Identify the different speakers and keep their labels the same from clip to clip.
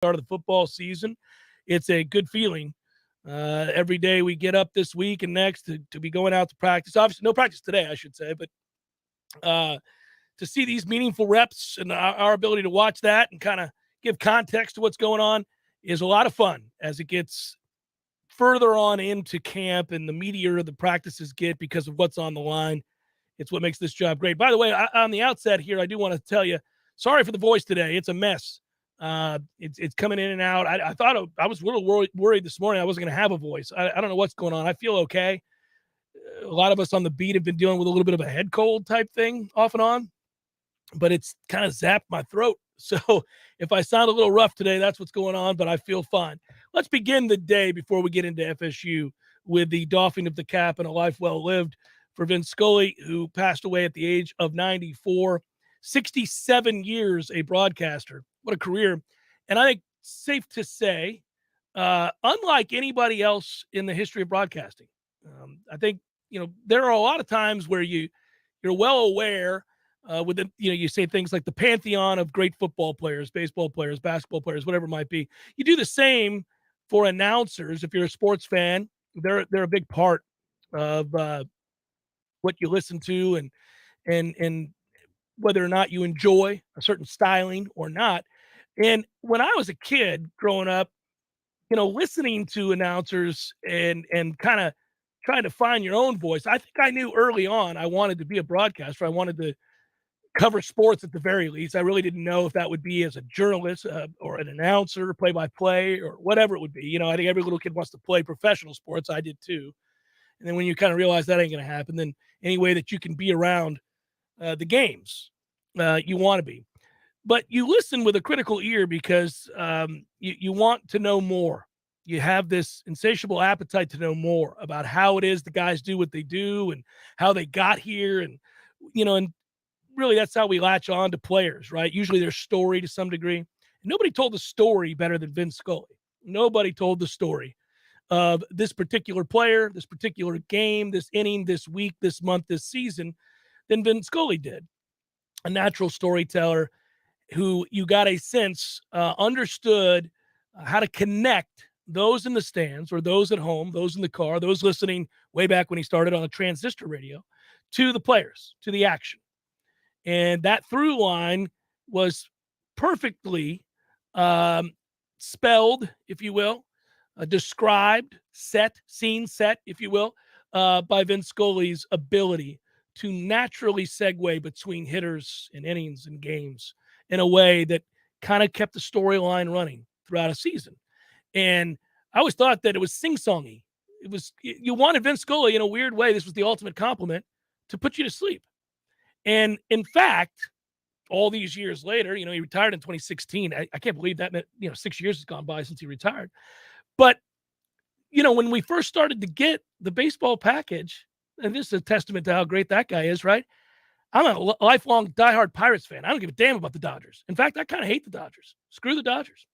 Speaker 1: start of the football season. It's a good feeling. Every day we get up this week and next to be going out to practice. Obviously, no practice today, I should say, but to see these meaningful reps and our ability to watch that and kind of give context to what's going on is a lot of fun as it gets further on into camp and the meatier the practices get because of what's on the line. It's what makes this job great. By the way, on the outset here, I do want to tell you, sorry for the voice today. It's a mess. It's coming in and out. I thought I was a little worried this morning I wasn't going to have a voice. I don't know what's going on. I feel okay. A lot of us on the beat have been dealing with a little bit of a head cold type thing off and on, but it's kind of zapped my throat. So if I sound a little rough today, that's what's going on, but I feel fine. Let's begin the day before we get into FSU with the doffing of the cap and a life well lived for Vince Scully, who passed away at the age of 94, 67 years a broadcaster. What a career. And I think safe to say, unlike anybody else in the history of broadcasting, I think, there are a lot of times where you're well aware with the, you say things like the pantheon of great football players, baseball players, basketball players, whatever it might be. You do the same for announcers. If you're a sports fan, they're a big part of what you listen to and whether or not you enjoy a certain styling or not. And when I was a kid growing up, listening to announcers and kind of trying to find your own voice, I think I knew early on I wanted to be a broadcaster. I wanted to cover sports at the very least. I really didn't know if that would be as a journalist or an announcer, play-by-play, or whatever it would be. I think every little kid wants to play professional sports. I did too. And then when you kind of realize that ain't going to happen, then any way that you can be around the games, you want to be. But you listen with a critical ear because you want to know more. You have this insatiable appetite to know more about how it is the guys do what they do and how they got here. And really that's how we latch on to players, right? Usually their story to some degree. And nobody told the story better than Vince Scully. Nobody told the story of this particular player, this particular game, this inning, this week, this month, this season than Vince Scully did. A natural storyteller who you got a sense understood how to connect those in the stands or those at home, those in the car, those listening way back when he started on a transistor radio, to the players, to the action. And that through line was perfectly spelled, if you will, described, scene set, if you will, by Vince Scully's ability to naturally segue between hitters and innings and games in a way that kind of kept the storyline running throughout a season. And I always thought that it was sing-songy. You wanted Vince Scully in a weird way. This was the ultimate compliment to put you to sleep. And in fact, all these years later, he retired in 2016. I can't believe that meant, 6 years has gone by since he retired. But, when we first started to get the baseball package, and this is a testament to how great that guy is, right? I'm a lifelong diehard Pirates fan. I don't give a damn about the Dodgers. In fact, I kind of hate the Dodgers. Screw the Dodgers.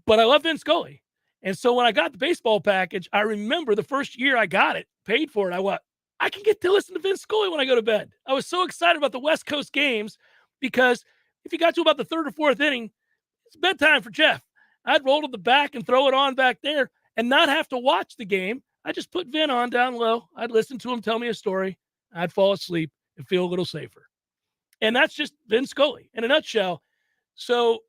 Speaker 1: But I love Vince Scully. And so when I got the baseball package, I remember the first year I got it, paid for it, I can get to listen to Vince Scully when I go to bed. I was so excited about the West Coast games because if you got to about the third or fourth inning, it's bedtime for Jeff. I'd roll to the back and throw it on back there and not have to watch the game. I just put Vin on down low. I'd listen to him tell me a story. I'd fall asleep and feel a little safer. And that's just Vince Scully in a nutshell. So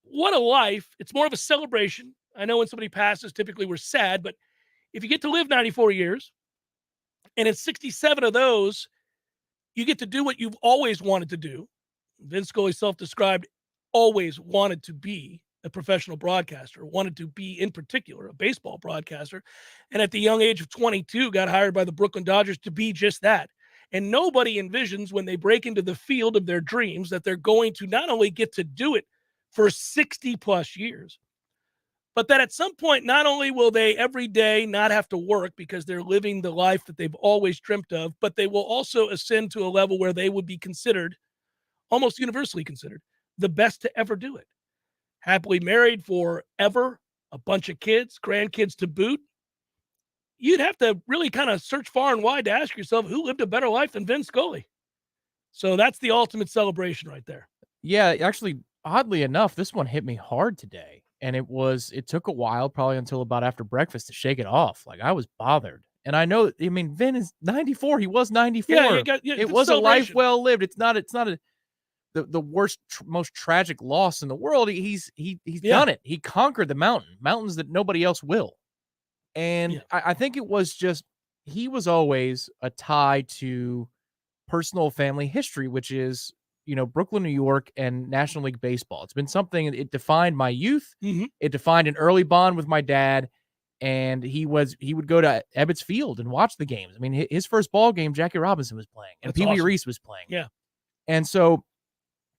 Speaker 1: what a life. It's more of a celebration. I know when somebody passes, typically we're sad, but if you get to live 94 years, and in 67 of those, you get to do what you've always wanted to do. Vince Scully self-described always wanted to be a professional broadcaster, wanted to be, in particular, a baseball broadcaster. And at the young age of 22, got hired by the Brooklyn Dodgers to be just that. And nobody envisions when they break into the field of their dreams that they're going to not only get to do it for 60 plus years, but that at some point, not only will they every day not have to work because they're living the life that they've always dreamt of, but they will also ascend to a level where they would be considered, almost universally considered, the best to ever do it. Happily married forever, a bunch of kids, grandkids to boot. You'd have to really kind of search far and wide to ask yourself who lived a better life than Vince Scully. So that's the ultimate celebration right there.
Speaker 2: Yeah, actually, Oddly enough, this one hit me hard today, and it took a while, probably until about after breakfast to shake it off. Like, I was bothered. And I know, I mean, Vin is 94. He was
Speaker 1: Yeah, you
Speaker 2: 94.
Speaker 1: got
Speaker 2: It
Speaker 1: the
Speaker 2: was a life
Speaker 1: celebration.
Speaker 2: well lived. It's not the worst, most tragic loss in the world. He's
Speaker 1: Yeah,
Speaker 2: done it. He conquered the mountains that nobody else will. And
Speaker 1: yeah,
Speaker 2: I think it was just he was always a tie to personal family history, which is, Brooklyn, New York, and National League Baseball. It's been something, it defined my youth.
Speaker 1: hmm
Speaker 2: It defined an early bond with my dad. And he would go to Ebbets Field and watch the games. I mean, his first ball game, Jackie Robinson was playing and
Speaker 1: that's
Speaker 2: Pee Wee
Speaker 1: awesome.
Speaker 2: Reese was playing.
Speaker 1: Yeah,
Speaker 2: And so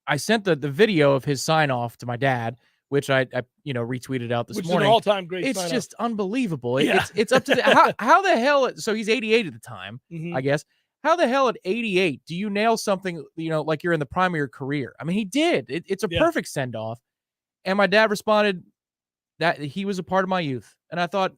Speaker 2: I sent the video of his sign off to my dad, which I retweeted out this
Speaker 1: which is an
Speaker 2: morning.
Speaker 1: all-time great
Speaker 2: It's
Speaker 1: sign-off.
Speaker 2: just unbelievable.
Speaker 1: Yeah.
Speaker 2: It's up to the how the hell. So he's 88 at the time,
Speaker 1: hmm
Speaker 2: I guess. How the hell at 88 do you nail something, like you're in the prime of your career? I mean, he did. It's a
Speaker 1: Yeah.
Speaker 2: perfect send off. And my dad responded that he was a part of my youth. And I thought,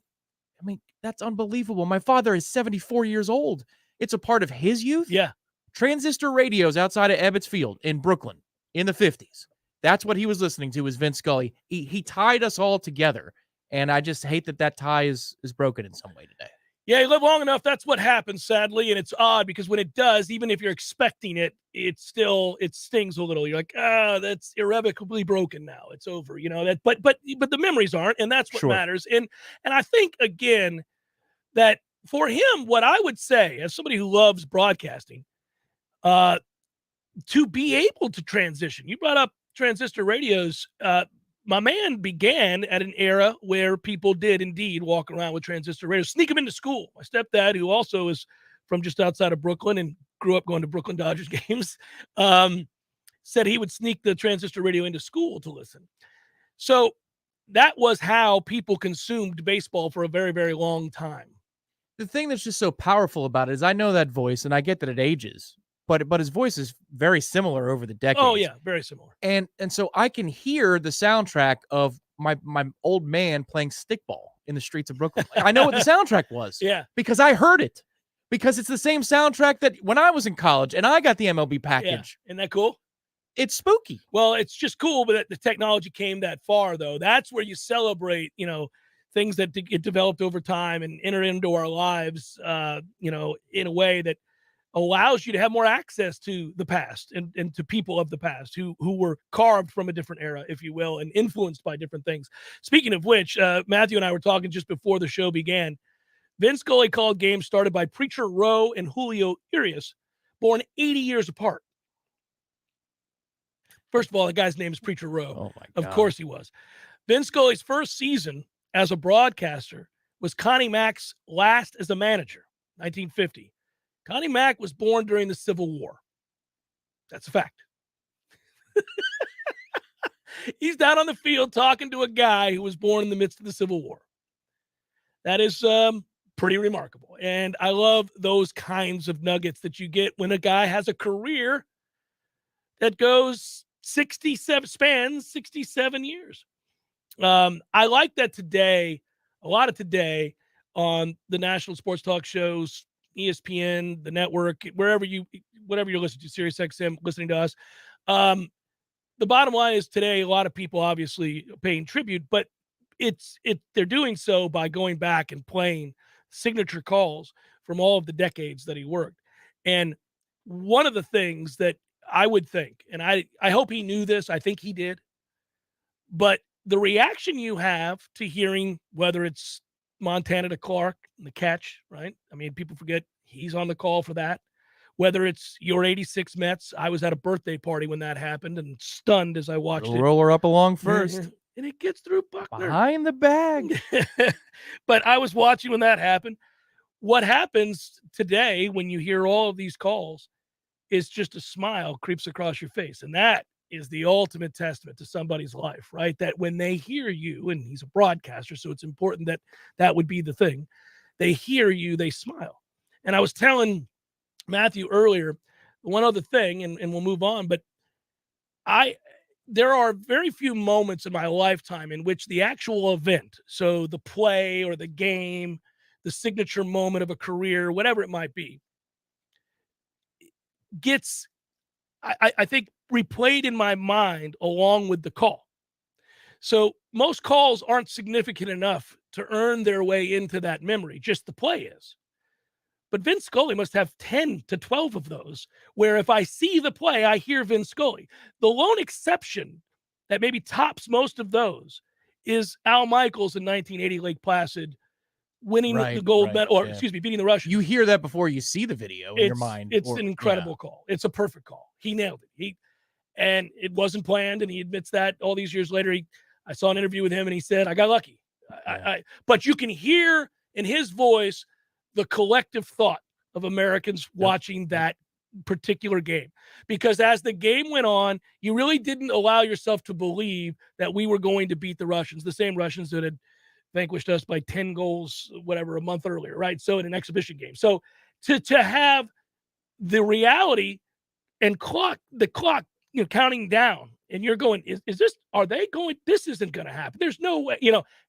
Speaker 2: I mean, that's unbelievable. My father is 74 years old. It's a part of his youth.
Speaker 1: Yeah.
Speaker 2: Transistor radios outside of Ebbets Field in Brooklyn in the 50s. That's what he was listening to, was Vince Scully. He tied us all together. And I just hate that tie is broken in some way today.
Speaker 1: Yeah, you live long enough, that's what happens, sadly, and it's odd because when it does, even if you're expecting it, it stings a little. You're like, that's irrevocably broken now. It's over, that. But the memories aren't, and that's what
Speaker 2: Sure.
Speaker 1: matters. And I think again that for him, what I would say, as somebody who loves broadcasting, to be able to transition. You brought up transistor radios. My man began at an era where people did indeed walk around with transistor radios, sneak them into school. My stepdad, who also is from just outside of Brooklyn and grew up going to Brooklyn Dodgers games, said he would sneak the transistor radio into school to listen. So that was how people consumed baseball for a very, very long time.
Speaker 2: The thing that's just so powerful about it is I know that voice, and I get that it ages, but his voice is very similar over the decades.
Speaker 1: Oh yeah, very similar.
Speaker 2: And so I can hear the soundtrack of my old man playing stickball in the streets of Brooklyn. I know what the soundtrack was.
Speaker 1: Yeah.
Speaker 2: Because I heard it. Because it's the same soundtrack that when I was in college and I got the MLB
Speaker 1: Yeah.
Speaker 2: package.
Speaker 1: Isn't that cool?
Speaker 2: It's spooky.
Speaker 1: Well, it's just cool, but the technology came that far, though. That's where you celebrate, things that get developed over time and enter into our lives, in a way that allows you to have more access to the past and to people of the past who were carved from a different era, if you will, and influenced by different things. Speaking of which, Matthew and I were talking just before the show began. Vince Scully called games started by Preacher Rowe and Julio Urias, born 80 years apart. First of all, the guy's name is Preacher Rowe.
Speaker 2: Oh my God.
Speaker 1: Of course he was. Vince Scully's first season as a broadcaster was Connie Mack's last as a manager, 1950. Connie Mack was born during the Civil War. That's a fact. He's down on the field talking to a guy who was born in the midst of the Civil War. That is pretty remarkable. And I love those kinds of nuggets that you get when a guy has a career that goes spans 67 years. I like that today, a lot of today on the national sports talk shows, ESPN, the network, whatever you're listening to, Sirius XM, listening to us. The bottom line is today, a lot of people obviously paying tribute, but they're doing so by going back and playing signature calls from all of the decades that he worked. And one of the things that I would think, and I hope he knew this, I think he did, but the reaction you have to hearing whether it's Montana to Clark and the catch, right? I mean, people forget he's on the call for that. Whether it's your 86 Mets, I was at a birthday party when that happened and stunned as I watched it.
Speaker 2: Roller up along first.
Speaker 1: And it gets through Buckner.
Speaker 2: Behind the bag.
Speaker 1: But I was watching when that happened. What happens today when you hear all of these calls is just a smile creeps across your face. And that is the ultimate testament to somebody's life, right? That when they hear you, and he's a broadcaster, so it's important that that would be the thing. They hear you, they smile. And I was telling Matthew earlier, one other thing, and we'll move on, but there are very few moments in my lifetime in which the actual event, so the play or the game, the signature moment of a career, whatever it might be, gets, I think replayed in my mind along with the call. So most calls aren't significant enough to earn their way into that memory. Just the play is. But Vince Scully must have 10 to 12 of those where if I see the play, I hear Vince Scully. The lone exception that maybe tops most of those is Al Michaels in 1980 Lake Placid winning the gold medal, or excuse me, beating the Russians.
Speaker 2: You hear that before you see the video in your mind.
Speaker 1: It's an incredible call. It's a perfect call. He nailed it. And it wasn't planned, and he admits that all these years later. I saw an interview with him, and he said, I got lucky. But you can hear in his voice the collective thought of Americans watching that particular game. Because as the game went on, you really didn't allow yourself to believe that we were going to beat the Russians, the same Russians that had vanquished us by 10 goals, whatever, a month earlier, right? So in an exhibition game. So to have the reality and the clock, counting down, and you're going, is this, are they going, this isn't going to happen. There's no way,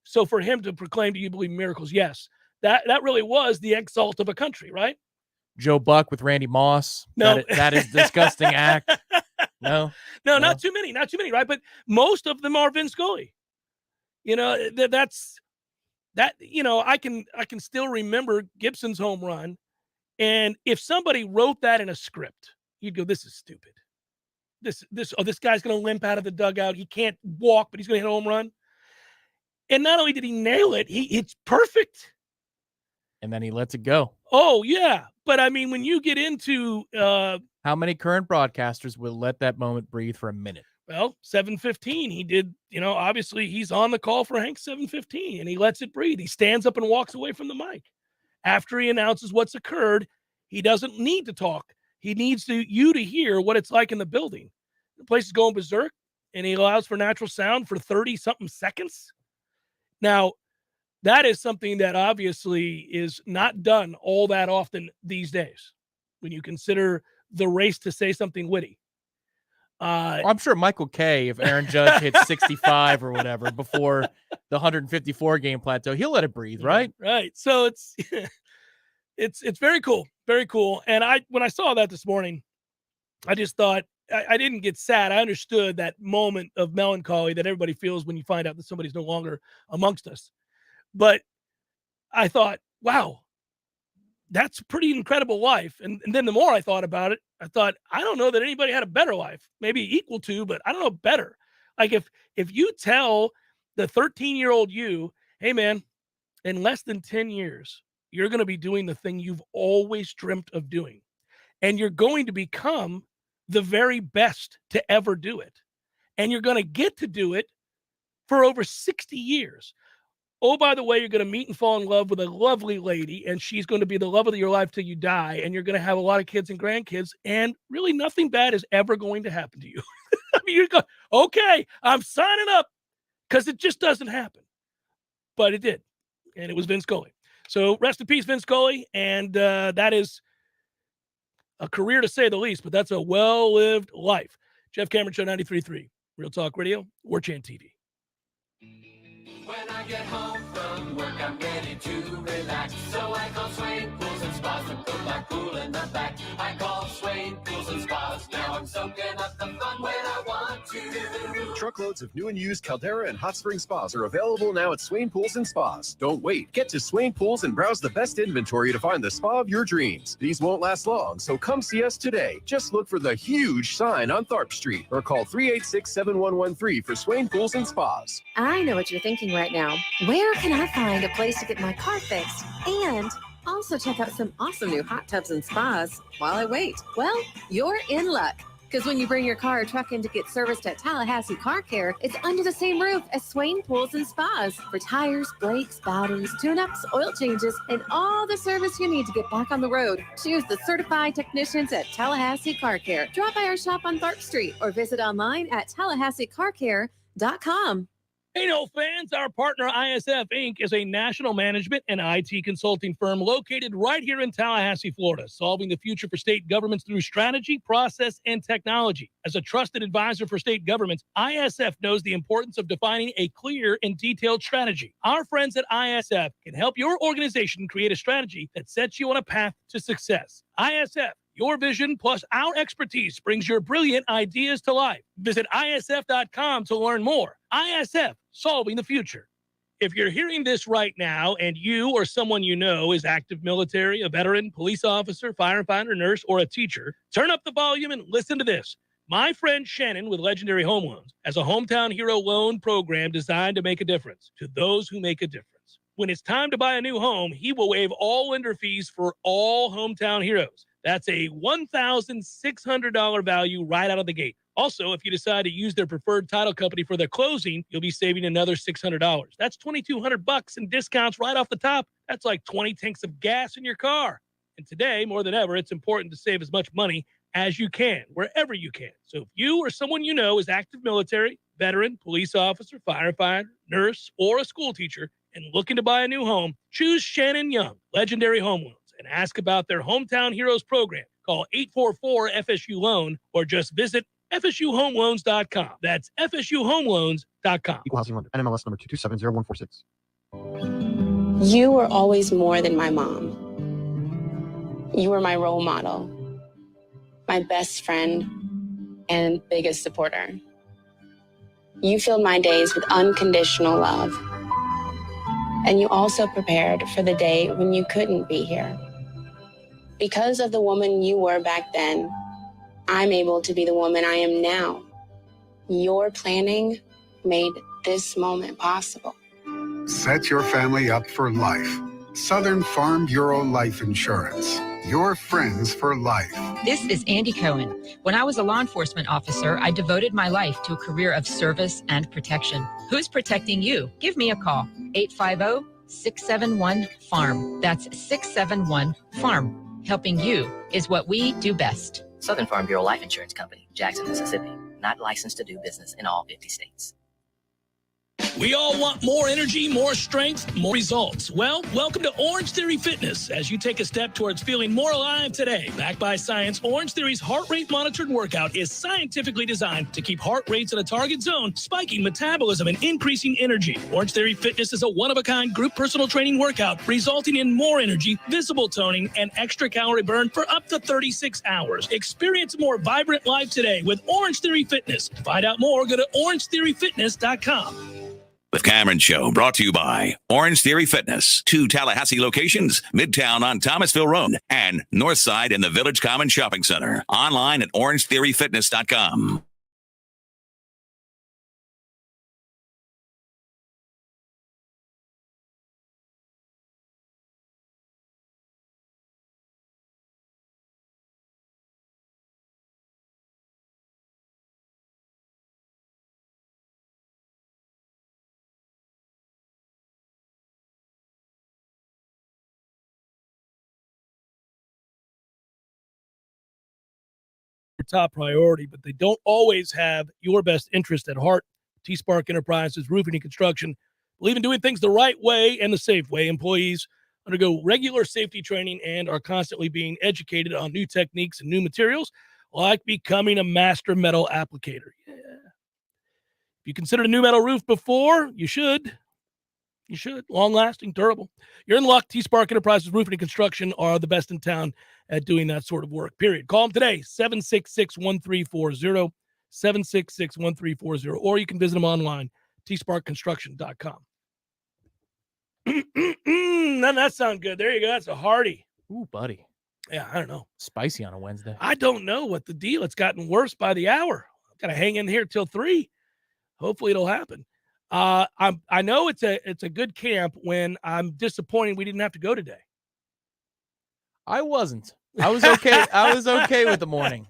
Speaker 1: so for him to proclaim, do you believe in miracles? Yes. That really was the exalt of a country, right?
Speaker 2: Joe Buck with Randy Moss.
Speaker 1: No,
Speaker 2: that is disgusting act. No,
Speaker 1: not too many, right? But most of them are Vince Scully. That's that. I can still remember Gibson's home run, and if somebody wrote that in a script, you'd go, "This is stupid. This guy's going to limp out of the dugout. He can't walk, but he's going to hit a home run." And not only did he nail it, it's perfect.
Speaker 2: And then he lets it go.
Speaker 1: Oh, yeah. But, I mean, when you get into
Speaker 2: how many current broadcasters will let that moment breathe for a minute?
Speaker 1: Well, 7:15, he did, obviously he's on the call for Hank 7:15, and he lets it breathe. He stands up and walks away from the mic. After he announces what's occurred, he doesn't need to talk. He needs you to hear what it's like in the building. The place is going berserk, and he allows for natural sound for 30-something seconds. Now, that is something that obviously is not done all that often these days when you consider the race to say something witty.
Speaker 2: I'm sure Michael Kay, if Aaron Judge hits 65 or whatever before the 154 game plateau, he'll let it breathe, right?
Speaker 1: Right. So it's very cool. Very cool. And when I saw that this morning, I just thought, I didn't get sad. I understood that moment of melancholy that everybody feels when you find out that somebody's no longer amongst us. But I thought, wow, that's a pretty incredible life. And then the more I thought about it, I thought, I don't know that anybody had a better life, maybe equal to, but I don't know, better. Like if you tell the 13-year-old you, hey man, in less than 10 years, you're going to be doing the thing you've always dreamt of doing. And you're going to become the very best to ever do it. And you're going to get to do it for over 60 years. Oh, by the way, you're going to meet and fall in love with a lovely lady, and she's going to be the love of your life till you die, and you're going to have a lot of kids and grandkids, and really nothing bad is ever going to happen to you. I mean, you're going, okay, I'm signing up, because it just doesn't happen. But it did, and it was Vince Scully. So rest in peace, Vince Scully, and that is a career to say the least, but that's a well-lived life. Jeff Cameron Show 93.3, Real Talk Radio, Warchant TV.
Speaker 3: When I get home from work, I'm ready to relax. So I call Swain Pools and Spas and put my pool in the back. I call Swain Pools and Spas. Now I'm soaking up the fun when I want to.
Speaker 4: Truckloads of new and used Caldera and Hot Spring Spas are available now at Swain Pools and Spas. Don't wait. Get to Swain Pools and browse the best inventory to find the spa of your dreams. These won't last long, so come see us today. Just look for the huge sign on Tharp Street or call 386-7113 for Swain Pools and Spas.
Speaker 5: I know what you're thinking right now. Where can I find a place to get my car fixed and also check out some awesome new hot tubs and spas while I wait? Well, you're in luck. Because when you bring your car or truck in to get serviced at Tallahassee Car Care, it's under the same roof as Swain Pools and Spas for tires, brakes, batteries, tune-ups, oil changes, and all the service you need to get back on the road. Choose the certified technicians at Tallahassee Car Care. Drop by our shop on Tharp Street or visit online at TallahasseeCarCare.com.
Speaker 1: Hey, no fans, our partner ISF Inc. is a national management and IT consulting firm located right here in Tallahassee, Florida, solving the future for state governments through strategy, process, and technology. As a trusted advisor for state governments, ISF knows the importance of defining a clear and detailed strategy. Our friends at ISF can help your organization create a strategy that sets you on a path to success. ISF, Your vision plus our expertise brings your brilliant ideas to life. Visit ISF.com to learn more. ISF, solving the future. If you're hearing this right now and you or someone you know is active military, a veteran, police officer, firefighter, nurse, or a teacher, turn up the volume and listen to this. My friend Shannon with Legendary Home Loans has a hometown hero loan program designed to make a difference to those who make a difference. When it's time to buy a new home, he will waive all lender fees for all hometown heroes. That's a $1,600 value right out of the gate. Also, if you decide to use their preferred title company for their closing, you'll be saving another $600. That's $2,200 in discounts right off the top. That's like 20 tanks of gas in your car. And today, more than ever, it's important to save as much money as you can, wherever you can. So if you or someone you know is active military, veteran, police officer, firefighter, nurse, or a school teacher, and looking to buy a new home, choose Shannon Young, Legendary Home Loans, and ask about their Hometown Heroes program. Call 844-FSU-LOAN or just visit FSUHomeLoans.com. That's FSUHomeLoans.com.
Speaker 6: Equal housing lender. NMLS number 2270146.
Speaker 7: You were always more than my mom. You were my role model, my best friend, and biggest supporter. You filled my days with unconditional love. And you also prepared for the day when you couldn't be here. Because of the woman you were back then, I'm able to be the woman I am now. Your planning made this moment possible.
Speaker 8: Set your family up for life. Southern Farm Bureau Life Insurance. Your friends for life.
Speaker 9: This is Andy Cohen. When I was a law enforcement officer, I devoted my life to a career of service and protection. Who's protecting you? Give me a call. 850-671-FARM. That's 671-FARM. Helping you is what we do best.
Speaker 10: Southern Farm Bureau Life Insurance Company, Jackson, Mississippi. Not licensed to do business in all 50 states.
Speaker 1: We all want more energy, more strength, more results. Well, welcome to Orange Theory Fitness as you take a step towards feeling more alive today. Backed by science, Orange Theory's heart rate monitored workout is scientifically designed to keep heart rates in a target zone, spiking metabolism and increasing energy. Orange Theory Fitness is a one-of-a-kind group personal training workout resulting in more energy, visible toning, and extra calorie burn for up to 36 hours. Experience a more vibrant life today with Orange Theory Fitness. To find out more, go to orangetheoryfitness.com.
Speaker 11: The Cameron Show, brought to you by Orange Theory Fitness. 2 Tallahassee locations, Midtown on Thomasville Road and Northside in the Village Common Shopping Center. Online at orangetheoryfitness.com.
Speaker 1: Top priority, but they don't always have your best interest at heart. T-Spark Enterprises, Roofing and Construction, believe in doing things the right way and the safe way. Employees undergo regular safety training and are constantly being educated on new techniques and new materials, like becoming a master metal applicator. Yeah. If you considered a new metal roof before, you should. You should. Long-lasting, durable. You're in luck. T-Spark Enterprises, Roofing and Construction are the best in town at doing that sort of work, period. Call them today, 766-1340, 766-1340, or you can visit them online, tsparkconstruction.com. Doesn't that sound good? There you go. That's a hearty.
Speaker 2: Ooh, buddy.
Speaker 1: Yeah, I don't know.
Speaker 2: Spicy on a Wednesday.
Speaker 1: I don't know what the deal. It's gotten worse by the hour. I've got to hang in here till 3. Hopefully it'll happen. I know it's a good camp when I'm disappointed we didn't have to go today.
Speaker 2: I wasn't. I was okay. I was okay with the morning.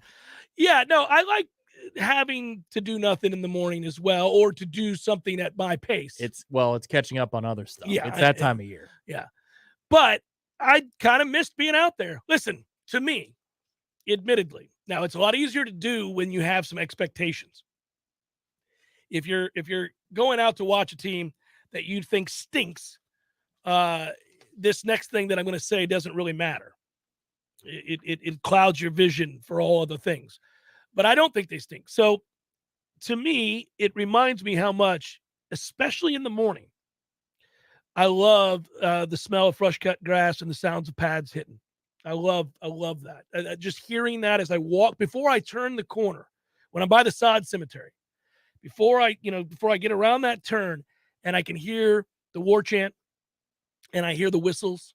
Speaker 1: Yeah, no, I like having to do nothing in the morning as well, or to do something at my pace.
Speaker 2: It's catching up on other stuff.
Speaker 1: Yeah,
Speaker 2: it's that time of year.
Speaker 1: Yeah. But I kind of missed being out there. Listen, to me, admittedly, now it's a lot easier to do when you have some expectations. If you're going out to watch a team that you think stinks, this next thing that I'm going to say doesn't really matter. It clouds your vision for all other things. But I don't think they stink. So to me, it reminds me how much, especially in the morning, I love the smell of fresh cut grass and the sounds of pads hitting. I love that. Just hearing that as I walk, before I turn the corner, when I'm by the sod cemetery, before I get around that turn, and I can hear the war chant and I hear the whistles.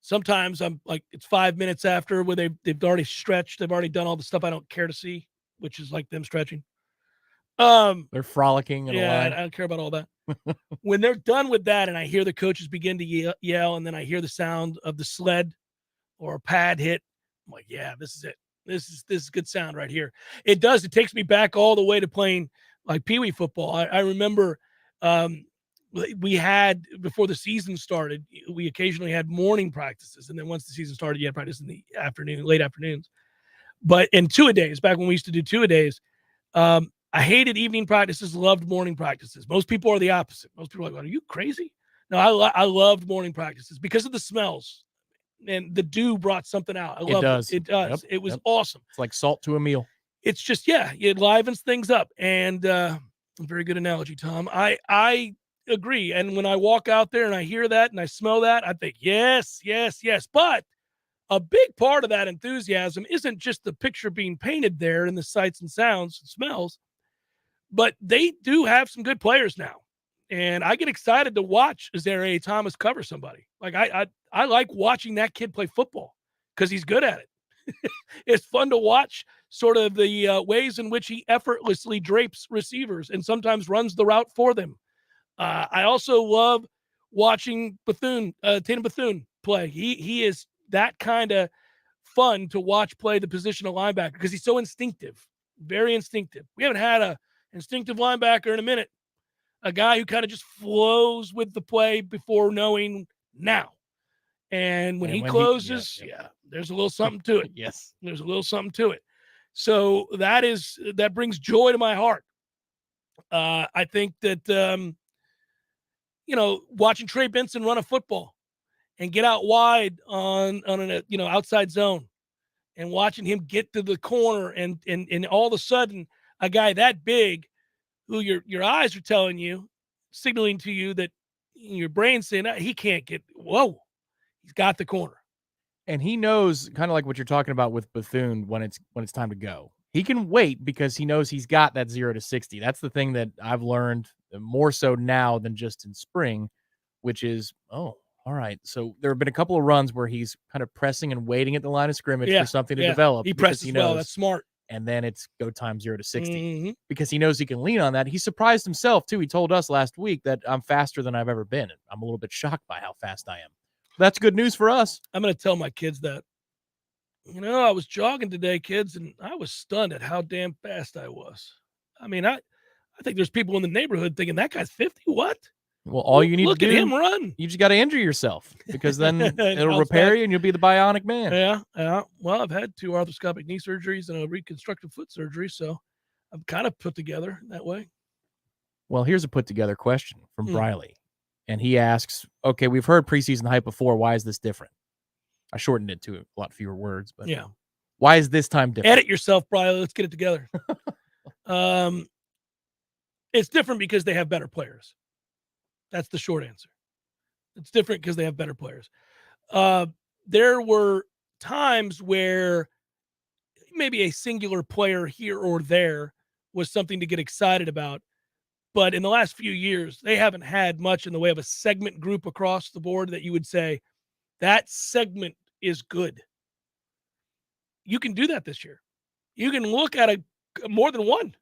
Speaker 1: Sometimes I'm like, it's 5 minutes after where they've already stretched. They've already done all the stuff I don't care to see, which is like them stretching.
Speaker 2: They're frolicking in a line.
Speaker 1: I don't care about all that. When they're done with that and I hear the coaches begin to yell, and then I hear the sound of the sled or a pad hit, I'm like, yeah, this is it. This is good sound right here. It takes me back all the way to playing like Pee Wee football. I remember we had, before the season started, we occasionally had morning practices. And then once the season started, you had practice in the afternoon, late afternoons. But in two-a-days, back when we used to do two-a-days, I hated evening practices, loved morning practices. Most people are the opposite. Most people are like, are you crazy? No, I loved morning practices because of the smells. And the dew brought something out. I love it. It does.
Speaker 2: Yep,
Speaker 1: it was awesome.
Speaker 2: It's like salt to a meal.
Speaker 1: It's just, it livens things up. And very good analogy, Tom. I agree. And when I walk out there and I hear that and I smell that, I think, yes. But a big part of that enthusiasm isn't just the picture being painted there and the sights and sounds and smells, but they do have some good players now. And I get excited to watch Azariah Thomas cover somebody. Like I like watching that kid play football because he's good at it. It's fun to watch sort of the ways in which he effortlessly drapes receivers and sometimes runs the route for them. I also love watching Tatum Bethune play. He is that kind of fun to watch play the position of linebacker because he's so instinctive, very instinctive. We haven't had a instinctive linebacker in a minute. A guy who kind of just flows with the play before knowing now. And when he closes, there's a little something to it.
Speaker 2: Yes.
Speaker 1: There's a little something to it. So that brings joy to my heart. I think that, watching Trey Benson run a football and get out wide on an outside zone and watching him get to the corner and all of a sudden a guy that big who your eyes are telling you, signaling to you that your brain's saying he can't get, he's got the corner.
Speaker 2: And he knows, kind of like what you're talking about with Bethune, when it's time to go. He can wait because he knows he's got that 0 to 60. That's the thing that I've learned more so now than just in spring, which is, all right. So there have been a couple of runs where he's kind of pressing and waiting at the line of scrimmage for something to develop.
Speaker 1: He presses well. That's smart.
Speaker 2: And then it's go time 0 to 60
Speaker 1: Mhm.
Speaker 2: because he knows he can lean on that. He surprised himself too. He told us last week that I'm faster than I've ever been. I'm a little bit shocked by how fast I am. That's good news for us.
Speaker 1: I'm going to tell my kids that. I was jogging today, kids, and I was stunned at how damn fast I was. I mean, I think there's people in the neighborhood thinking that guy's 50. What?
Speaker 2: Well, all you need to do,
Speaker 1: look at him run.
Speaker 2: You just got to injure yourself because then it'll repair you and you'll be the bionic man.
Speaker 1: Yeah. Well, I've had 2 arthroscopic knee surgeries and a reconstructive foot surgery, so I'm kind of put together that way.
Speaker 2: Well, here's a put together question from Briley. And he asks, okay, we've heard preseason hype before. Why is this different? I shortened it to a lot fewer words, but why is this time different?
Speaker 1: Edit yourself, Briley. Let's get it together. It's different because they have better players. That's the short answer. It's different because they have better players. There were times where maybe a singular player here or there was something to get excited about. But in the last few years, they haven't had much in the way of a segment group across the board that you would say that segment is good. You can do that this year. You can look at more than one.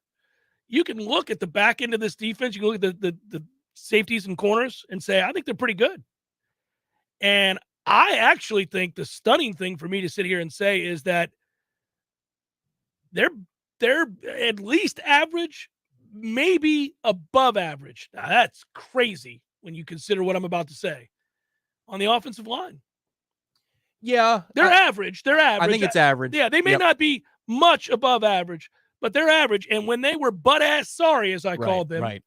Speaker 1: You can look at the back end of this defense. You can look at the safeties and corners and say, I think they're pretty good. And I actually think the stunning thing for me to sit here and say is that they're at least average, maybe above average. Now, that's crazy when you consider what I'm about to say on the offensive line.
Speaker 2: Yeah.
Speaker 1: They're average. They're average.
Speaker 2: I think it's average.
Speaker 1: Yeah, they may not be much above average, but they're average. And when they were butt-ass sorry, as I called them,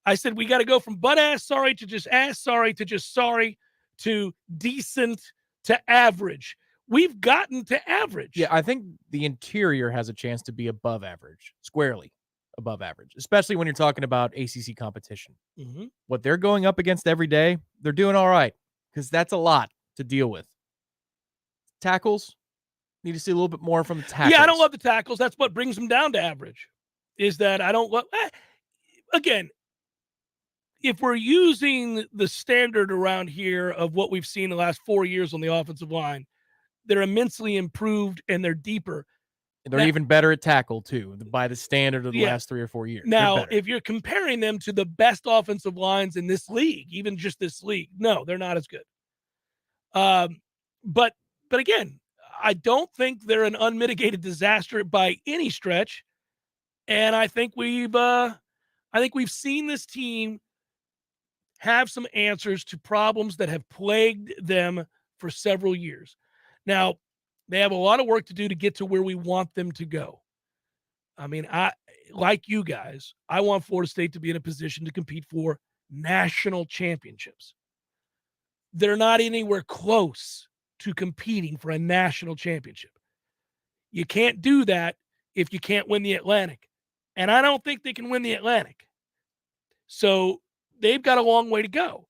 Speaker 1: I said, we got to go from butt-ass sorry to just ass sorry to just sorry to decent to average. We've gotten to average.
Speaker 2: Yeah, I think the interior has a chance to be above average, squarely above average, especially when you're talking about ACC competition.
Speaker 1: Mm-hmm.
Speaker 2: What they're going up against every day, they're doing all right because that's a lot to deal with. tackles. Need to see a little bit more from the tackles.
Speaker 1: Yeah, I don't love the tackles. That's what brings them down to average. Is that I don't love. Again, if we're using the standard around here of what we've seen the last 4 years on the offensive line, they're immensely improved and they're deeper.
Speaker 2: They're even better at tackle, too, by the standard of the last 3 or 4 years.
Speaker 1: Now, if you're comparing them to the best offensive lines in this league, even just this league, no, they're not as good. But again, I don't think they're an unmitigated disaster by any stretch. And I think we've seen this team have some answers to problems that have plagued them for several years. Now, they have a lot of work to do to get to where we want them to go. I mean, like you guys, I want Florida State to be in a position to compete for national championships. They're not anywhere close to competing for a national championship. You can't do that if you can't win the Atlantic. And I don't think they can win the Atlantic. So they've got a long way to go.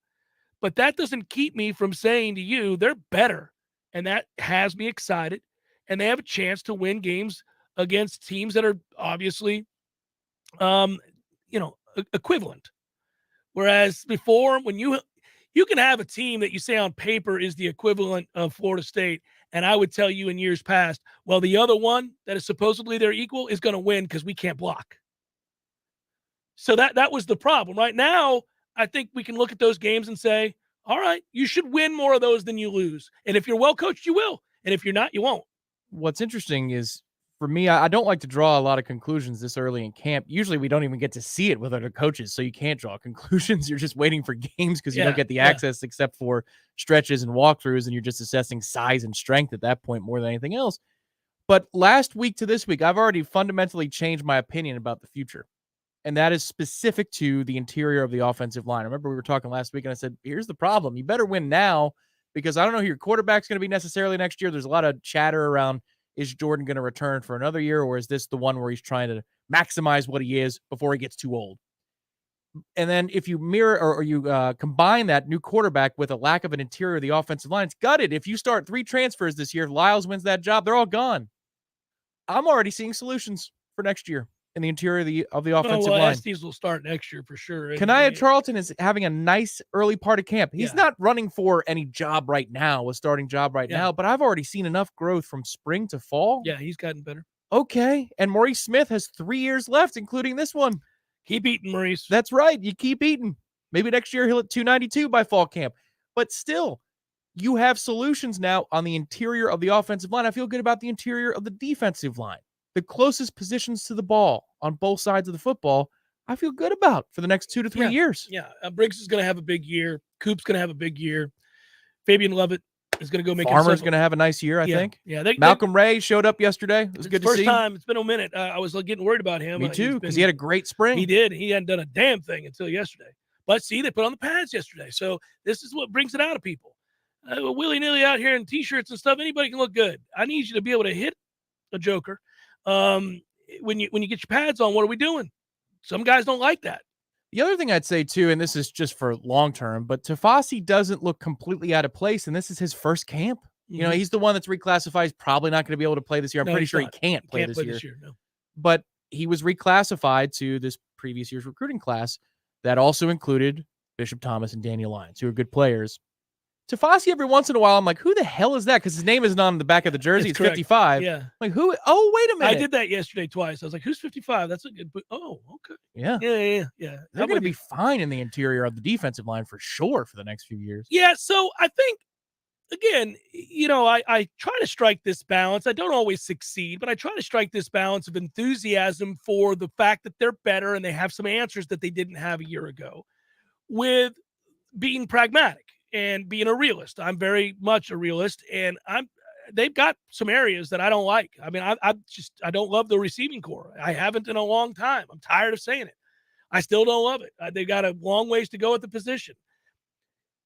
Speaker 1: But that doesn't keep me from saying to you, they're better. And that has me excited. And they have a chance to win games against teams that are obviously, equivalent. Whereas before, when you can have a team that you say on paper is the equivalent of Florida State, and I would tell you in years past, well, the other one that is supposedly their equal is going to win because we can't block. So that was the problem. Right now, I think we can look at those games and say, all right, you should win more of those than you lose. And if you're well coached, you will. And if you're not, you won't.
Speaker 2: What's interesting is, for me, I don't like to draw a lot of conclusions this early in camp. Usually we don't even get to see it with other coaches, so you can't draw conclusions. You're just waiting for games because you don't get the access except for stretches and walkthroughs, and you're just assessing size and strength at that point more than anything else. But last week to this week, I've already fundamentally changed my opinion about the future. And that is specific to the interior of the offensive line. I remember we were talking last week, and I said, here's the problem. You better win now because I don't know who your quarterback's going to be necessarily next year. There's a lot of chatter around, is Jordan going to return for another year, or is this the one where he's trying to maximize what he is before he gets too old? And then if you mirror or you combine that new quarterback with a lack of an interior of the offensive line, it's gutted. If you start 3 transfers this year, if Lyles wins that job, they're all gone. I'm already seeing solutions for next year in the interior of the offensive line.
Speaker 1: Estes will start next year for sure.
Speaker 2: Kanaya Charlton is having a nice early part of camp. He's not running for any job right now, a starting job right now, but I've already seen enough growth from spring to fall.
Speaker 1: Yeah, he's gotten better.
Speaker 2: Okay, and Maurice Smith has 3 years left, including this one.
Speaker 1: Keep eating, Maurice.
Speaker 2: That's right. You keep eating. Maybe next year he'll hit 292 by fall camp. But still, you have solutions now on the interior of the offensive line. I feel good about the interior of the defensive line. The closest positions to the ball on both sides of the football, I feel good about for the next 2 to 3 years.
Speaker 1: Yeah, Briggs is going to have a big year. Coop's going to have a big year. Fabian Lovett is going to go make
Speaker 2: Farmer's going to have a nice year, I think.
Speaker 1: Yeah,
Speaker 2: Malcolm Ray showed up yesterday. It was good to see.
Speaker 1: First time. It's been a minute. I was getting worried about him.
Speaker 2: Me too, because he had a great spring.
Speaker 1: He did. He hadn't done a damn thing until yesterday. But see, they put on the pads yesterday. So this is what brings it out of people. Willy-nilly out here in T-shirts and stuff, anybody can look good. I need you to be able to hit a joker. When you get your pads on, what are we doing? Some guys don't like that.
Speaker 2: The other thing I'd say too, and this is just for long term, but Tafasi doesn't look completely out of place, and this is his first camp. Mm-hmm. You know, he's the one that's reclassified. He's probably not going to be able to play this year. I'm pretty sure he can't play this year.
Speaker 1: No.
Speaker 2: But he was reclassified to this previous year's recruiting class that also included Bishop Thomas and Daniel Lyons, who are good players. Tafasi, every once in a while, I'm like, who the hell is that? Because his name isn't on the back of the jersey. It's 55.
Speaker 1: Yeah.
Speaker 2: I'm like, who? Oh, wait a minute.
Speaker 1: I did that yesterday twice. I was like, who's 55? That's a good. Oh, okay.
Speaker 2: Yeah.
Speaker 1: Yeah.
Speaker 2: They're going to be fine in the interior of the defensive line for sure for the next few years.
Speaker 1: Yeah. So I think, again, I try to strike this balance. I don't always succeed, but I try to strike this balance of enthusiasm for the fact that they're better and they have some answers that they didn't have a year ago with being pragmatic and being a realist. I'm very much a realist, and they've got some areas that I don't like. I mean, I don't love the receiving core. I haven't in a long time. I'm tired of saying it. I still don't love it. They've got a long ways to go at the position.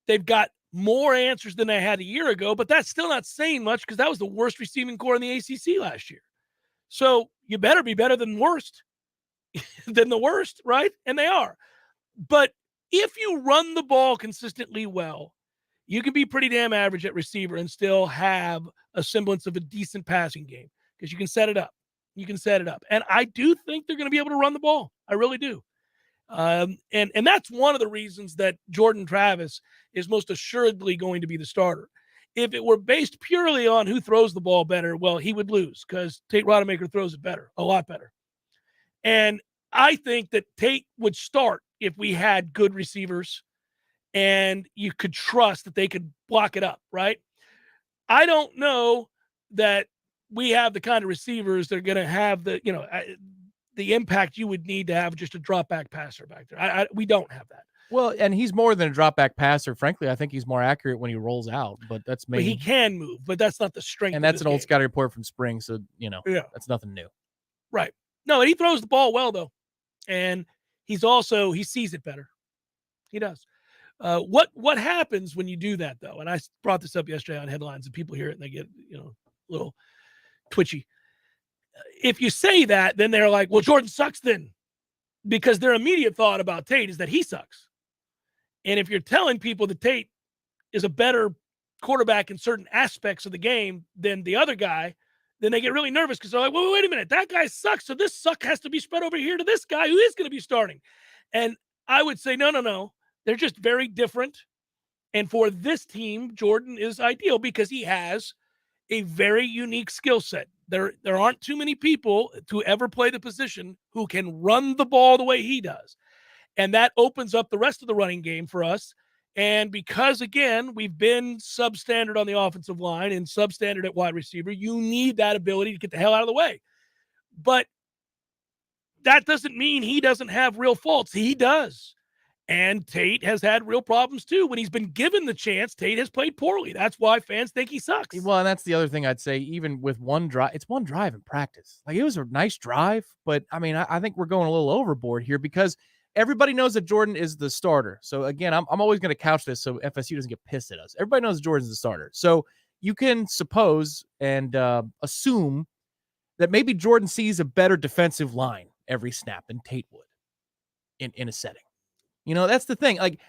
Speaker 1: They've got more answers than they had a year ago, but that's still not saying much because that was the worst receiving core in the ACC last year. So you better be better than the worst, right? And they are. But if you run the ball consistently well, You can be pretty damn average at receiver and still have a semblance of a decent passing game because you can set it up. You can set it up. And I do think they're going to be able to run the ball. I really do. And that's one of the reasons that Jordan Travis is most assuredly going to be the starter. If it were based purely on who throws the ball better, well, he would lose because Tate Rodemaker throws it better, a lot better. And I think that Tate would start if we had good receivers and you could trust that they could block it up, right? I don't know that we have the kind of receivers that are going to have the impact you would need to have just a drop back passer back there. We don't have that.
Speaker 2: Well, and he's more than a drop back passer. Frankly, I think he's more accurate when he rolls out, but that's maybe
Speaker 1: he can move, but that's not the strength.
Speaker 2: And that's an old scouting report from spring. So, that's nothing new.
Speaker 1: Right. No, he throws the ball well though. And he sees it better. He does. What happens when you do that though? And I brought this up yesterday on headlines and people hear it and they get, a little twitchy. If you say that, then they're like, well, Jordan sucks then, because their immediate thought about Tate is that he sucks. And if you're telling people that Tate is a better quarterback in certain aspects of the game than the other guy, then they get really nervous because they're like, well, wait a minute, that guy sucks. So this suck has to be spread over here to this guy who is going to be starting. And I would say, no. They're just very different. And for this team, Jordan is ideal because he has a very unique skill set. There aren't too many people to ever play the position who can run the ball the way he does. And that opens up the rest of the running game for us. And because, again, we've been substandard on the offensive line and substandard at wide receiver, you need that ability to get the hell out of the way. But that doesn't mean he doesn't have real faults. He does. And Tate has had real problems too. When he's been given the chance, Tate has played poorly. That's why fans think he sucks.
Speaker 2: Well, and that's the other thing I'd say, even with one drive, it's one drive in practice. Like, it was a nice drive, but I mean, I think we're going a little overboard here because everybody knows that Jordan is the starter. So again, I'm always going to couch this so FSU doesn't get pissed at us. Everybody knows Jordan's the starter. So you can suppose and assume that maybe Jordan sees a better defensive line every snap than Tate would in a setting. That's the thing. Like,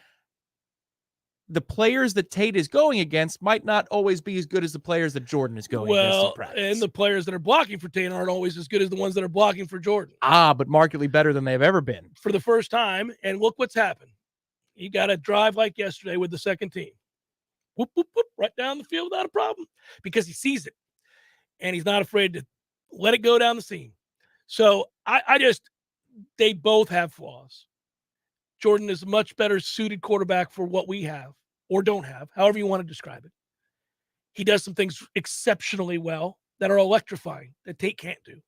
Speaker 2: the players that Tate is going against might not always be as good as the players that Jordan is going against in practice.
Speaker 1: And the players that are blocking for Tate aren't always as good as the ones that are blocking for Jordan.
Speaker 2: But markedly better than they've ever been.
Speaker 1: For the first time, and look what's happened. You got a drive like yesterday with the second team. Whoop, whoop, whoop, right down the field without a problem because he sees it. And he's not afraid to let it go down the seam. So they both have flaws. Jordan is a much better suited quarterback for what we have or don't have, however you want to describe it. He does some things exceptionally well that are electrifying that Tate can't do.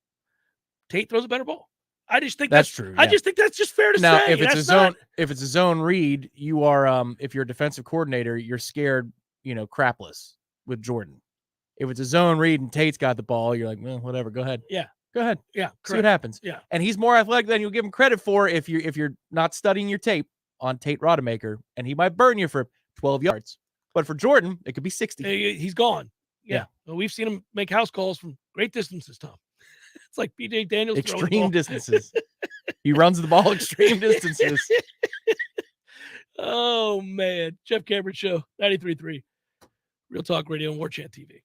Speaker 1: Tate throws a better ball. I just think that's true. Yeah. I just think that's just fair to
Speaker 2: now,
Speaker 1: say.
Speaker 2: If it's a zone read, you are if you're a defensive coordinator, you're scared, crapless with Jordan. If it's a zone read and Tate's got the ball, you're like, well, whatever, go ahead.
Speaker 1: Yeah.
Speaker 2: Go ahead.
Speaker 1: Yeah.
Speaker 2: See what happens.
Speaker 1: Yeah.
Speaker 2: And he's more athletic than you'll give him credit for if you're not studying your tape on Tate Rodemaker, and he might burn you for 12 yards. But for Jordan, it could be 60.
Speaker 1: He's gone. Yeah. Well, we've seen him make house calls from great distances, Tom. It's like PJ Daniels.
Speaker 2: Extreme distances. He runs the ball extreme distances.
Speaker 1: Oh, man. Jeff Cameron Show, 93.3. Real Talk Radio and Warchant TV.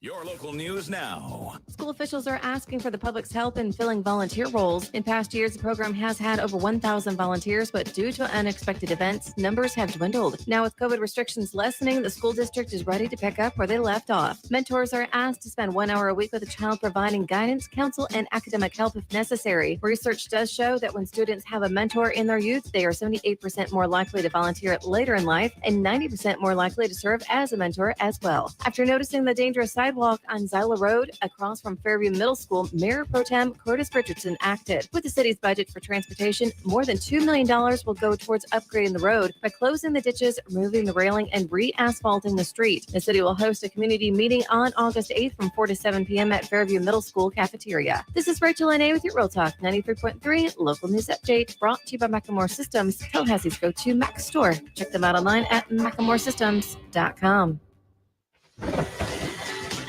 Speaker 11: Your local news now.
Speaker 5: School officials are asking for the public's help in filling volunteer roles. In past years, the program has had over 1,000 volunteers, but due to unexpected events, numbers have dwindled. Now, with COVID restrictions lessening, the school district is ready to pick up where they left off. Mentors are asked to spend 1 hour a week with a child, providing guidance, counsel, and academic help if necessary. Research does show that when students have a mentor in their youth, they are 78% more likely to volunteer later in life and 90% more likely to serve as a mentor as well. After noticing the dangerous sidewalk on Zyla Road across from Fairview Middle School, Mayor Pro Tem Curtis Richardson acted. With the city's budget for transportation, more than $2 million will go towards upgrading the road by closing the ditches, removing the railing, and re-asphalting the street. The city will host a community meeting on August 8th from 4 to 7 p.m. at Fairview Middle School cafeteria. This is Rachel N.A. with your Real Talk 93.3 local news update, brought to you by Macklemore Systems, Tallahassee's go-to Mac store. Check them out online at MacklemoreSystems.com.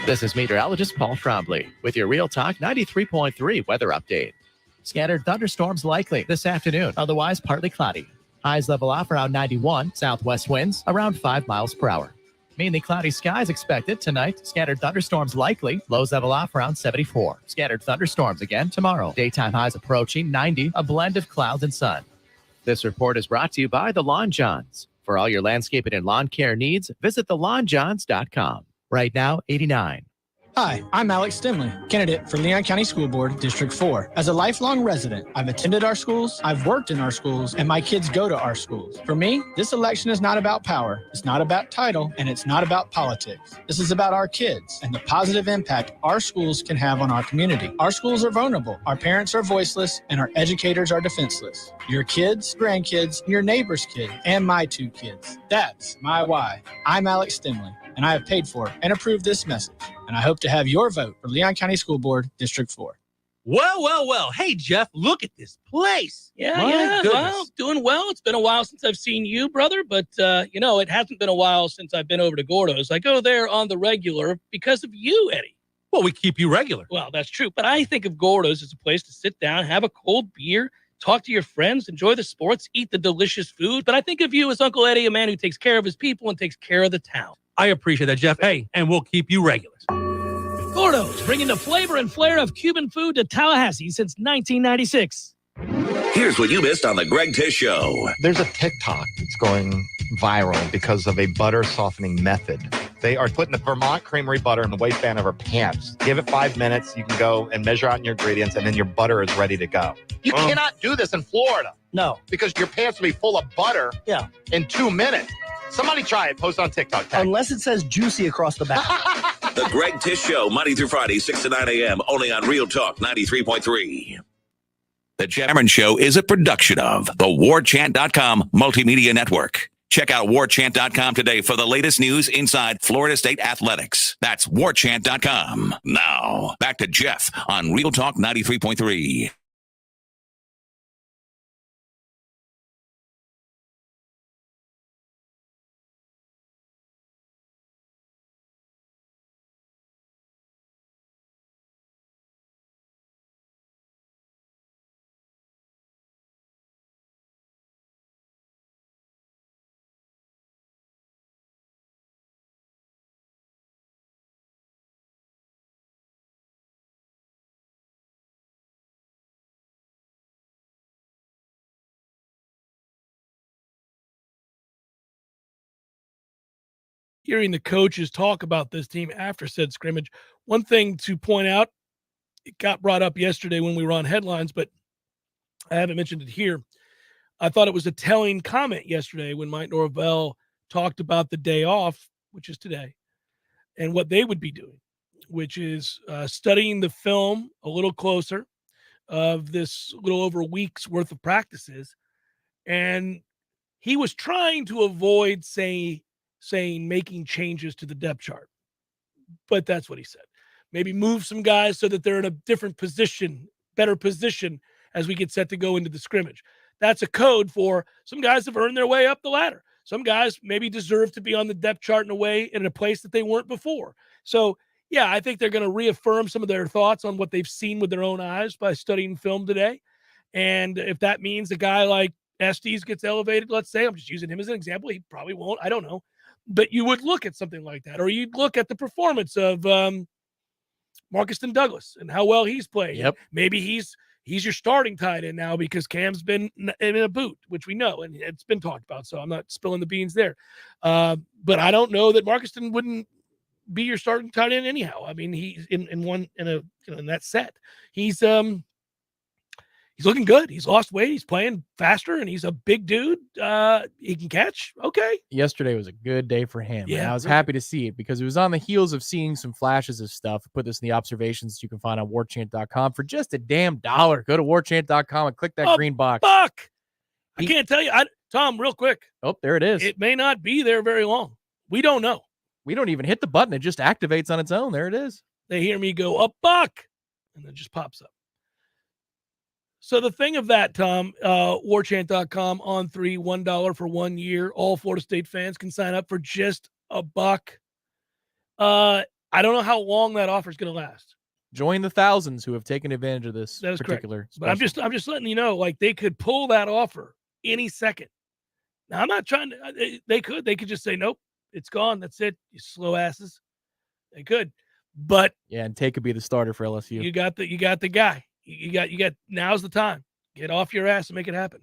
Speaker 12: This is meteorologist Paul Trombley with your Real Talk 93.3 weather update. Scattered thunderstorms likely this afternoon, otherwise partly cloudy. Highs level off around 91. Southwest winds around 5 miles per hour. Mainly cloudy skies expected tonight. Scattered thunderstorms likely. Lows level off around 74. Scattered thunderstorms again tomorrow. Daytime highs approaching 90. A blend of clouds and sun. This report is brought to you by the Lawn Johns. For all your landscaping and lawn care needs, visit thelawnjohns.com. Right now, 89.
Speaker 13: Hi, I'm Alex Stimley, candidate for Leon County School Board, District 4. As a lifelong resident, I've attended our schools, I've worked in our schools, and my kids go to our schools. For me, this election is not about power, it's not about title, and it's not about politics. This is about our kids and the positive impact our schools can have on our community. Our schools are vulnerable, our parents are voiceless, and our educators are defenseless. Your kids, grandkids, your neighbor's kids, and my 2 kids. That's my why. I'm Alex Stimley, and I have paid for and approved this message. And I hope to have your vote for Leon County School Board, District 4.
Speaker 14: Well. Hey, Jeff, look at this place.
Speaker 1: Yeah. Well, doing well. It's been a while since I've seen you, brother. But, it hasn't been a while since I've been over to Gordo's. I go there on the regular because of you, Eddie.
Speaker 14: Well, we keep you regular.
Speaker 1: Well, that's true. But I think of Gordo's as a place to sit down, have a cold beer, talk to your friends, enjoy the sports, eat the delicious food. But I think of you as Uncle Eddie, a man who takes care of his people and takes care of the town.
Speaker 14: I appreciate that, Jeff. Hey, and we'll keep you regular.
Speaker 1: Gordo's, bringing the flavor and flair of Cuban food to Tallahassee since 1996.
Speaker 11: Here's what you missed on the Greg Tish Show.
Speaker 6: There's a TikTok that's going viral because of a butter softening method. They are putting the Vermont Creamery butter in the waistband of her pants. Give it 5 minutes. You can go and measure out your ingredients, and then your butter is ready to go. You cannot do this in Florida.
Speaker 13: No.
Speaker 6: Because your pants will be full of butter in 2 minutes. Somebody try it. Post on TikTok.
Speaker 13: Unless it says juicy across the back.
Speaker 11: The Greg Tish Show, Monday through Friday, 6 to 9 a.m., only on Real Talk 93.3. The Cameron Show is a production of the Warchant.com Multimedia Network. Check out Warchant.com today for the latest news inside Florida State athletics. That's Warchant.com. Now, back to Jeff on Real Talk 93.3.
Speaker 1: Hearing the coaches talk about this team after said scrimmage, one thing to point out, it got brought up yesterday when we were on headlines, but I haven't mentioned it here. I thought it was a telling comment yesterday when Mike Norvell talked about the day off, which is today, and what they would be doing, which is studying the film a little closer of this little over a week's worth of practices. And he was trying to avoid saying making changes to the depth chart. But that's what he said. Maybe move some guys so that they're in a different position, better position as we get set to go into the scrimmage. That's a code for some guys have earned their way up the ladder. Some guys maybe deserve to be on the depth chart in a way, in a place that they weren't before. So, yeah, I think they're going to reaffirm some of their thoughts on what they've seen with their own eyes by studying film today. And if that means a guy like Estes gets elevated, let's say, I'm just using him as an example. He probably won't. I don't know. But you would look at something like that, or you'd look at the performance of Marcuston Douglas and how well he's playing.
Speaker 2: Yep.
Speaker 1: Maybe he's your starting tight end now because Cam's been in a boot, which we know, and it's been talked about, so I'm not spilling the beans there. But I don't know that Marcuston wouldn't be your starting tight end anyhow. I mean, he's in that set. He's looking good. He's lost weight. He's playing faster, and he's a big dude. He can catch. Okay.
Speaker 2: Yesterday was a good day for him.
Speaker 1: Yeah,
Speaker 2: and I was happy to see it because it was on the heels of seeing some flashes of stuff. I put this in the observations you can find on warchant.com for just a damn $1. Go to warchant.com and click that green box.
Speaker 1: Fuck. I can't tell you. Tom, real quick.
Speaker 2: Oh, there it is.
Speaker 1: It may not be there very long. We don't know.
Speaker 2: We don't even hit the button. It just activates on its own. There it is.
Speaker 1: They hear me go, $1, and it just pops up. So the thing of that, Tom, warchant.com on $1 for 1 year. All Florida State fans can sign up for just $1. I don't know how long that offer is going to last.
Speaker 2: Join the thousands who have taken advantage of this
Speaker 1: That is
Speaker 2: particular
Speaker 1: correct. But I'm just letting you know, like, they could pull that offer any second. Now, I'm not trying to. They could just say nope, it's gone. That's it. You slow asses. They could, but
Speaker 2: Yeah, and Tay could be the starter for LSU.
Speaker 1: you got the guy. You got. Now's the time. Get off your ass and make it happen.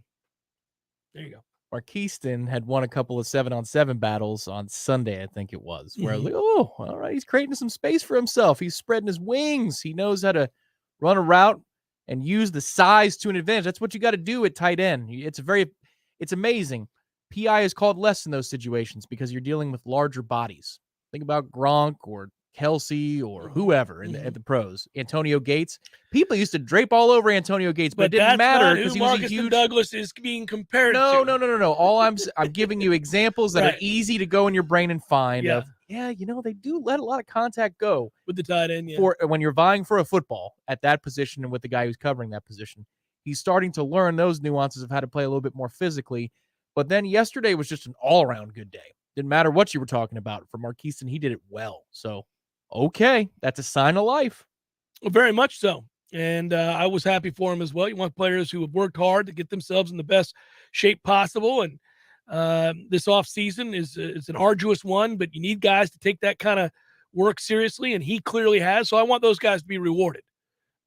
Speaker 1: There you go.
Speaker 2: Marquiston had won a couple of 7-on-7 battles on Sunday, I think it was, where I was like, oh, all right, he's creating some space for himself. He's spreading his wings. He knows how to run a route and use the size to an advantage. That's what you got to do at tight end. It's amazing. PI is called less in those situations because you're dealing with larger bodies. Think about Gronk or Kelsey or whoever at the pros. Antonio Gates. People used to drape all over Antonio Gates, but it didn't matter because he was a huge.
Speaker 1: Douglas is being compared to.
Speaker 2: No. All I'm giving you examples that
Speaker 1: Right.
Speaker 2: are easy to go in your brain and find.
Speaker 1: Yeah.
Speaker 2: They do let a lot of contact go
Speaker 1: With the tight end, yeah.
Speaker 2: for when you're vying for a football at that position and with the guy who's covering that position. He's starting to learn those nuances of how to play a little bit more physically. But then yesterday was just an all-around good day. Didn't matter what you were talking about. For Marquiston, he did it well. So, okay, that's a sign of life.
Speaker 1: Well, very much so. And I was happy for him as well. You want players who have worked hard to get themselves in the best shape possible. And this offseason is an arduous one, but you need guys to take that kind of work seriously, and he clearly has. So I want those guys to be rewarded.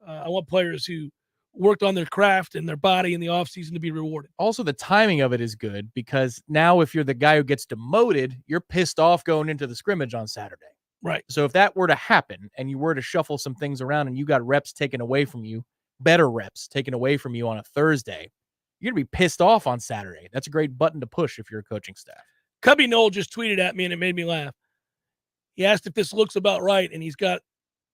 Speaker 1: I want players who worked on their craft and their body in the offseason to be rewarded.
Speaker 2: Also, the timing of it is good because now if you're the guy who gets demoted, you're pissed off going into the scrimmage on Saturday.
Speaker 1: Right.
Speaker 2: So if that were to happen and you were to shuffle some things around and you got reps taken away from you, better reps taken away from you on a Thursday, you're going to be pissed off on Saturday. That's a great button to push if you're a coaching staff.
Speaker 1: Cubby Noel just tweeted at me and it made me laugh. He asked if this looks about right, and he's got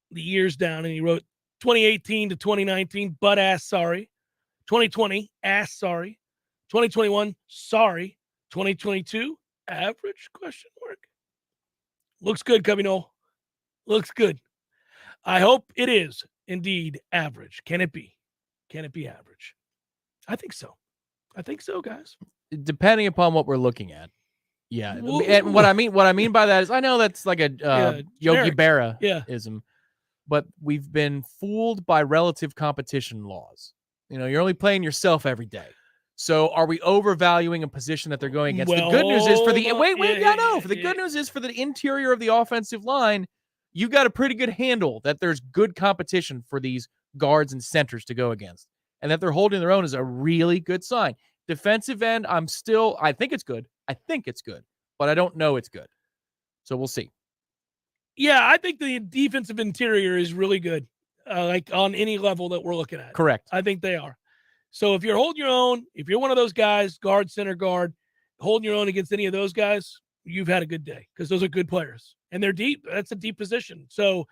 Speaker 1: the years down, and he wrote 2018 to 2019, butt ass sorry. 2020, ass sorry. 2021, sorry. 2022, average, question mark. Looks good, Cubby Noel. Looks good. I hope it is indeed average. Can it be? Can it be average? I think so. I think so, guys.
Speaker 2: Depending upon what we're looking at. Yeah. And what I mean by that is I know that's like a Yogi Berra-ism, but we've been fooled by relative competition laws. You're only playing yourself every day. So are we overvaluing a position that they're going against? The good news is for the good news is for the interior of the offensive line, you got a pretty good handle that there's good competition for these guards and centers to go against. And that they're holding their own is a really good sign. Defensive end, I think it's good. But I don't know it's good. So we'll see.
Speaker 1: Yeah, I think the defensive interior is really good, like on any level that we're looking at.
Speaker 2: Correct.
Speaker 1: I think they are. So if you're holding your own, if you're one of those guys, guard, center, guard, holding your own against any of those guys, you've had a good day because those are good players. And they're deep. That's a deep position. So,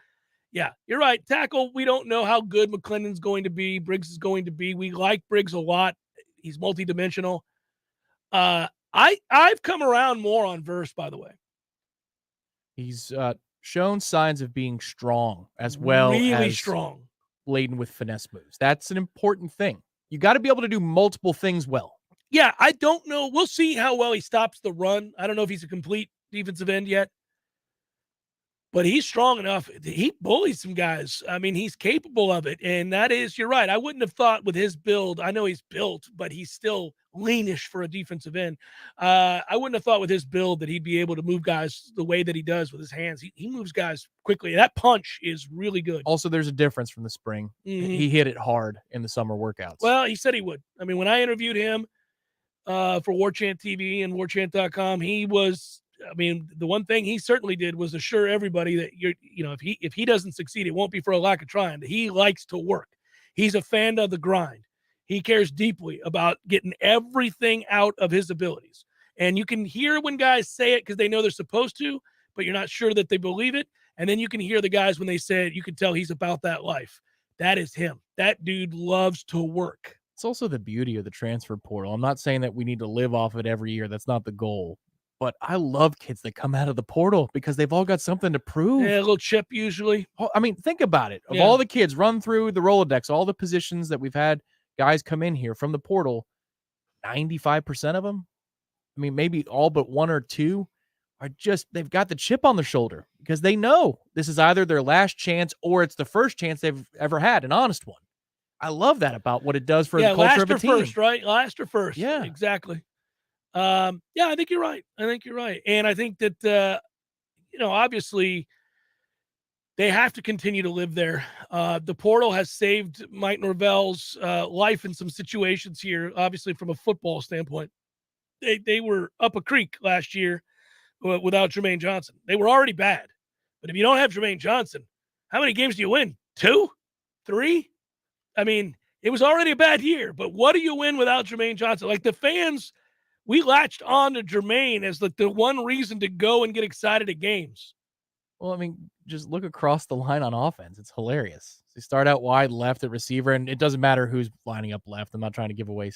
Speaker 1: yeah, you're right. Tackle, we don't know how good McClendon's going to be, Briggs is going to be. We like Briggs a lot. He's multidimensional. I've come around more on Verse, by the way.
Speaker 2: He's shown signs of being strong as well
Speaker 1: really strong,
Speaker 2: laden with finesse moves. That's an important thing. You got to be able to do multiple things well.
Speaker 1: Yeah, I don't know. We'll see how well he stops the run. I don't know if he's a complete defensive end yet, but he's strong enough. He bullies some guys. I mean, he's capable of it, and that is, you're right. I wouldn't have thought with his build. I know he's built, but he's still leanish for a defensive end. I wouldn't have thought with his build that he'd be able to move guys the way that he does with his hands. He moves guys quickly. That punch is really good.
Speaker 2: Also, there's a difference from the spring.
Speaker 1: Mm-hmm.
Speaker 2: He hit it hard in the summer workouts.
Speaker 1: Well, he said he would. I mean, when I interviewed him for Warchant TV and Warchant.com, he was, I mean, the one thing he certainly did was assure everybody that if he doesn't succeed, it won't be for a lack of trying. He likes to work. He's a fan of the grind. He cares deeply about getting everything out of his abilities. And you can hear when guys say it because they know they're supposed to, but you're not sure that they believe it. And then you can hear the guys when they say it, you can tell he's about that life. That is him. That dude loves to work.
Speaker 2: It's also the beauty of the transfer portal. I'm not saying that we need to live off it every year. That's not the goal. But I love kids that come out of the portal because they've all got something to prove.
Speaker 1: Yeah, a little chip usually.
Speaker 2: I mean, think about it. Of all the kids run through the Rolodex, all the positions that we've had guys come in here from the portal, 95% of them, I mean, maybe all but one or two are just, they've got the chip on their shoulder because they know this is either their last chance or it's the first chance they've ever had, an honest one. I love that about what it does for the culture of a team.
Speaker 1: First, right? Last or first.
Speaker 2: Yeah.
Speaker 1: Exactly. Yeah, I think you're right. And I think that, obviously they have to continue to live there. The portal has saved Mike Norvell's life in some situations here, obviously from a football standpoint. They were up a creek last year without Jermaine Johnson. They were already bad. But if you don't have Jermaine Johnson, how many games do you win? 2? 3? I mean, it was already a bad year, but what do you win without Jermaine Johnson? Like the fans, we latched on to Jermaine as the one reason to go and get excited at games.
Speaker 2: Well, I mean, just look across the line on offense. It's hilarious. They start out wide left at receiver, and it doesn't matter who's lining up left. I'm not trying to give away,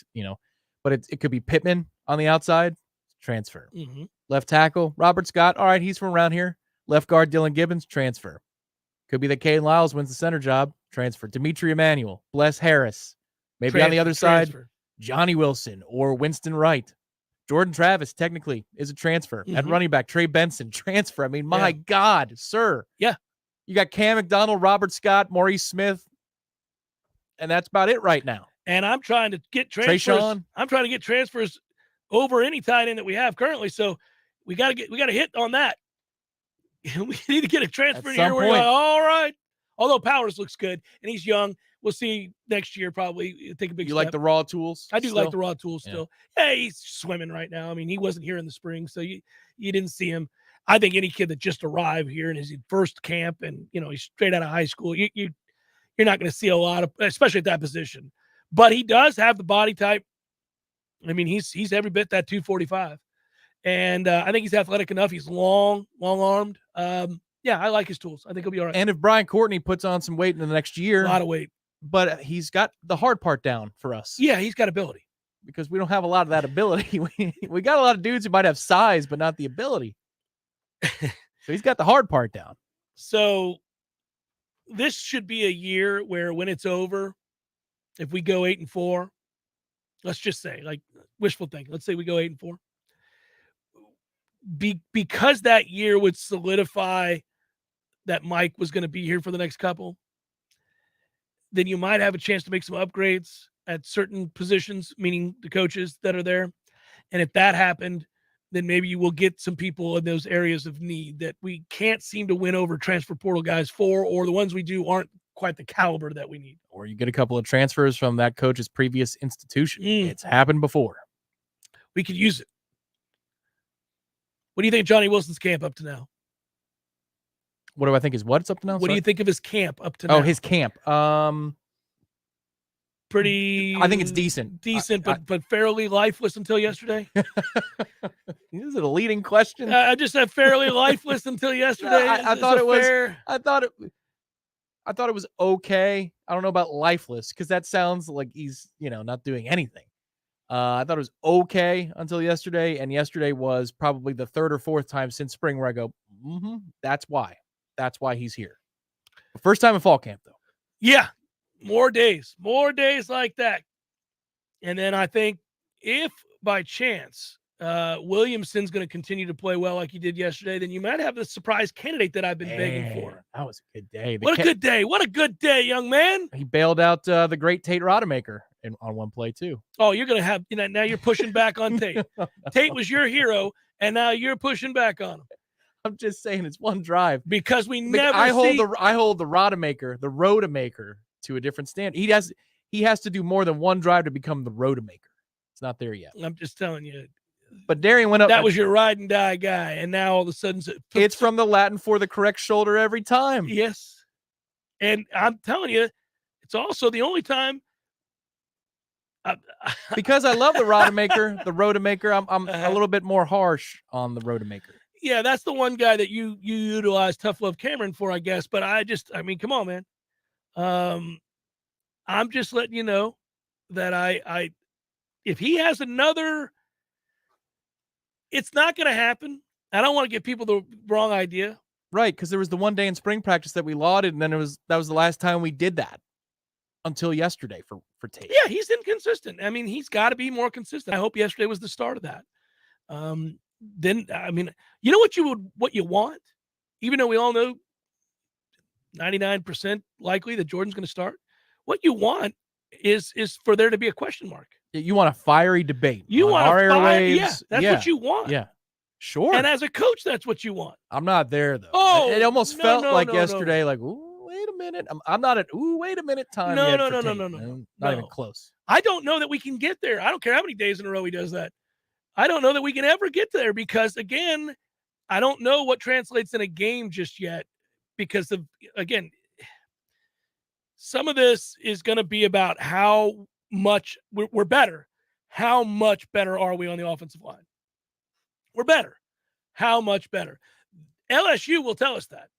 Speaker 2: but it could be Pittman on the outside, transfer.
Speaker 1: Mm-hmm.
Speaker 2: Left tackle, Robert Scott. All right, he's from around here. Left guard, Dylan Gibbons, transfer. Could be that Kane Lyles wins the center job, transfer. Dimitri Emmanuel, Bless Harris. Maybe on the other side, Johnny Wilson or Winston Wright. Jordan Travis, technically, is a transfer. At running back, Trey Benson, transfer. I mean, my God, sir.
Speaker 1: Yeah.
Speaker 2: You got Cam McDonald, Robert Scott, Maurice Smith, and that's about it right now.
Speaker 1: And I'm trying to get transfers.
Speaker 2: Trayshawn.
Speaker 1: I'm trying to get transfers over any tight end that we have currently. So we got to hit on that. We need to get a transfer in here where you're like, all right. Although Powers looks good and he's young. We'll see next year probably take a big step.
Speaker 2: You like the raw tools?
Speaker 1: I do like the raw tools still. Yeah, he's swimming right now. I mean, he wasn't here in the spring, so you didn't see him. I think any kid that just arrived here in his first camp and, he's straight out of high school, you're not going to see a lot of, especially at that position. But he does have the body type. I mean, he's every bit that 245. And I think he's athletic enough. He's long-armed. Yeah, I like his tools. I think he'll be all right.
Speaker 2: And if Brian Courtney puts on some weight in the next year.
Speaker 1: A lot of weight.
Speaker 2: But he's got the hard part down for us.
Speaker 1: Yeah, he's got ability.
Speaker 2: Because we don't have a lot of that ability. We got a lot of dudes who might have size, but not the ability. So he's got the hard part down.
Speaker 1: So this should be a year where when it's over, if we go 8-4, let's just say, like wishful thinking, let's say we go 8-4. Because that year would solidify that Mike was going to be here for the next couple, then you might have a chance to make some upgrades at certain positions, meaning the coaches that are there. And if that happened, then maybe you will get some people in those areas of need that we can't seem to win over transfer portal guys for, or the ones we do aren't quite the caliber that we need.
Speaker 2: Or you get a couple of transfers from that coach's previous institution. It's happened before.
Speaker 1: We could use it. What do you think of Johnny Wilson's camp up to now?
Speaker 2: What do I think is what's up to now?
Speaker 1: What do you think of his camp up to now?
Speaker 2: Oh, his camp.
Speaker 1: Pretty.
Speaker 2: I think it's decent.
Speaker 1: But fairly lifeless until yesterday.
Speaker 2: Is it a leading question?
Speaker 1: I just said fairly lifeless until yesterday.
Speaker 2: I thought it was. I thought it was okay. I don't know about lifeless because that sounds like he's not doing anything. I thought it was okay until yesterday, and yesterday was probably the third or fourth time since spring where I go, that's why he's here. First time in fall camp, though.
Speaker 1: Yeah, more days like that. And then I think if by chance Williamson's going to continue to play well like he did yesterday, then you might have the surprise candidate that I've been begging for.
Speaker 2: That was a good day.
Speaker 1: What a good day. What a good day, young man.
Speaker 2: He bailed out the great Tate Rodemaker on one play, too.
Speaker 1: Oh, you're going to have, now you're pushing back on Tate. Tate was your hero, and now you're pushing back on him.
Speaker 2: I'm just saying it's one drive.
Speaker 1: Because I
Speaker 2: hold the Rodemaker to a different standard. He has to do more than one drive to become the Rodemaker. It's not there yet.
Speaker 1: I'm just telling you.
Speaker 2: But Darian went up.
Speaker 1: That was your ride and die guy, and now all of a sudden
Speaker 2: it's from the Latin for the correct shoulder every time.
Speaker 1: Yes. And I'm telling you, it's also the only time
Speaker 2: because I love the Rodemaker, I'm a little bit more harsh on the Rodemaker.
Speaker 1: Yeah, that's the one guy that you utilize Tough Love Cameron for, I guess. But come on, man. I'm just letting you know that if he has another, it's not going to happen. I don't want to give people the wrong idea.
Speaker 2: Right, because there was the one day in spring practice that we lauded, and then that was the last time we did that until yesterday for Tate.
Speaker 1: Yeah, he's inconsistent. I mean, he's got to be more consistent. I hope yesterday was the start of that. Then, I mean, you know what you want, even though we all know 99% likely that Jordan's going to start. What you want is for there to be a question mark.
Speaker 2: You want a fiery debate.
Speaker 1: You want
Speaker 2: our
Speaker 1: a fire,
Speaker 2: airwaves.
Speaker 1: yeah, that's what you want.
Speaker 2: Yeah, sure.
Speaker 1: And as a coach, that's what you want.
Speaker 2: I'm not there, though.
Speaker 1: Oh,
Speaker 2: it almost
Speaker 1: no,
Speaker 2: felt
Speaker 1: no,
Speaker 2: like
Speaker 1: no,
Speaker 2: yesterday,
Speaker 1: no.
Speaker 2: like, ooh, wait a minute. I'm not at, ooh, wait a minute time
Speaker 1: No,
Speaker 2: yet.
Speaker 1: no,
Speaker 2: for
Speaker 1: no, no,
Speaker 2: Tate.
Speaker 1: no, no.
Speaker 2: Not even close.
Speaker 1: I don't know that we can get there. I don't care how many days in a row he does that. I don't know that we can ever get there because, again, I don't know what translates in a game just yet because of, again, some of this is going to be about how much we're better. How much better are we on the offensive line? We're better. How much better? LSU will tell us that.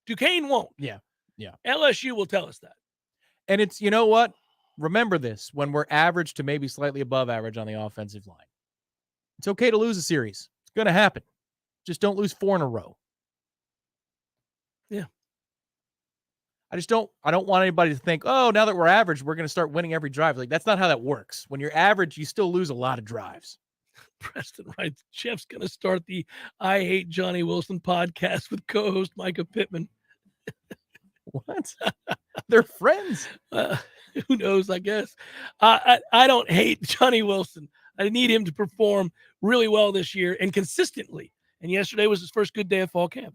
Speaker 1: Duquesne won't.
Speaker 2: Yeah.
Speaker 1: LSU will tell us that.
Speaker 2: And it's, you know what? Remember this, when we're average to maybe slightly above average on the offensive line. It's okay to lose a series. It's going to happen. Just don't lose 4 in a row.
Speaker 1: Yeah.
Speaker 2: I don't want anybody to think, oh, now that we're average, we're going to start winning every drive. Like, that's not how that works. When you're average, you still lose a lot of drives.
Speaker 1: Preston writes, Jeff's going to start the I Hate Johnny Wilson podcast with co-host Micah Pittman.
Speaker 2: What? They're friends.
Speaker 1: Who knows, I guess. I don't hate Johnny Wilson. I need him to perform really well this year and consistently. And yesterday was his first good day of fall camp.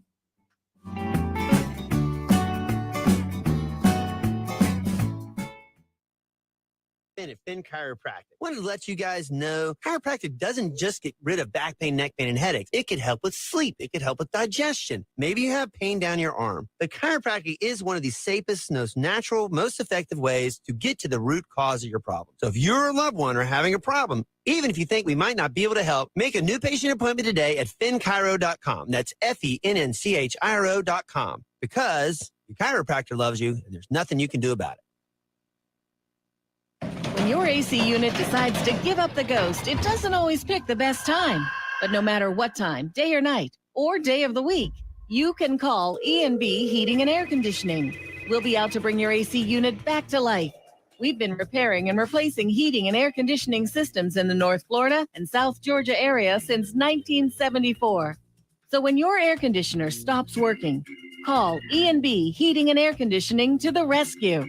Speaker 15: At Finn Chiropractic. Wanted to let you guys know chiropractic doesn't just get rid of back pain, neck pain, and headaches. It could help with sleep. It could help with digestion. Maybe you have pain down your arm. But chiropractic is one of the safest, most natural, most effective ways to get to the root cause of your problem. So if you're a loved one or having a problem, even if you think we might not be able to help, make a new patient appointment today at FinnChiro.com. That's FENNCHIRO.com. Because your chiropractor loves you and there's nothing you can do about it.
Speaker 5: When your AC unit decides to give up the ghost, it doesn't always pick the best time. But no matter what time, day or night, or day of the week, you can call E&B Heating and Air Conditioning. We'll be out to bring your AC unit back to life. We've been repairing and replacing heating and air conditioning systems in the North Florida and South Georgia area since 1974. So when your air conditioner stops working, call E&B Heating and Air Conditioning to the rescue.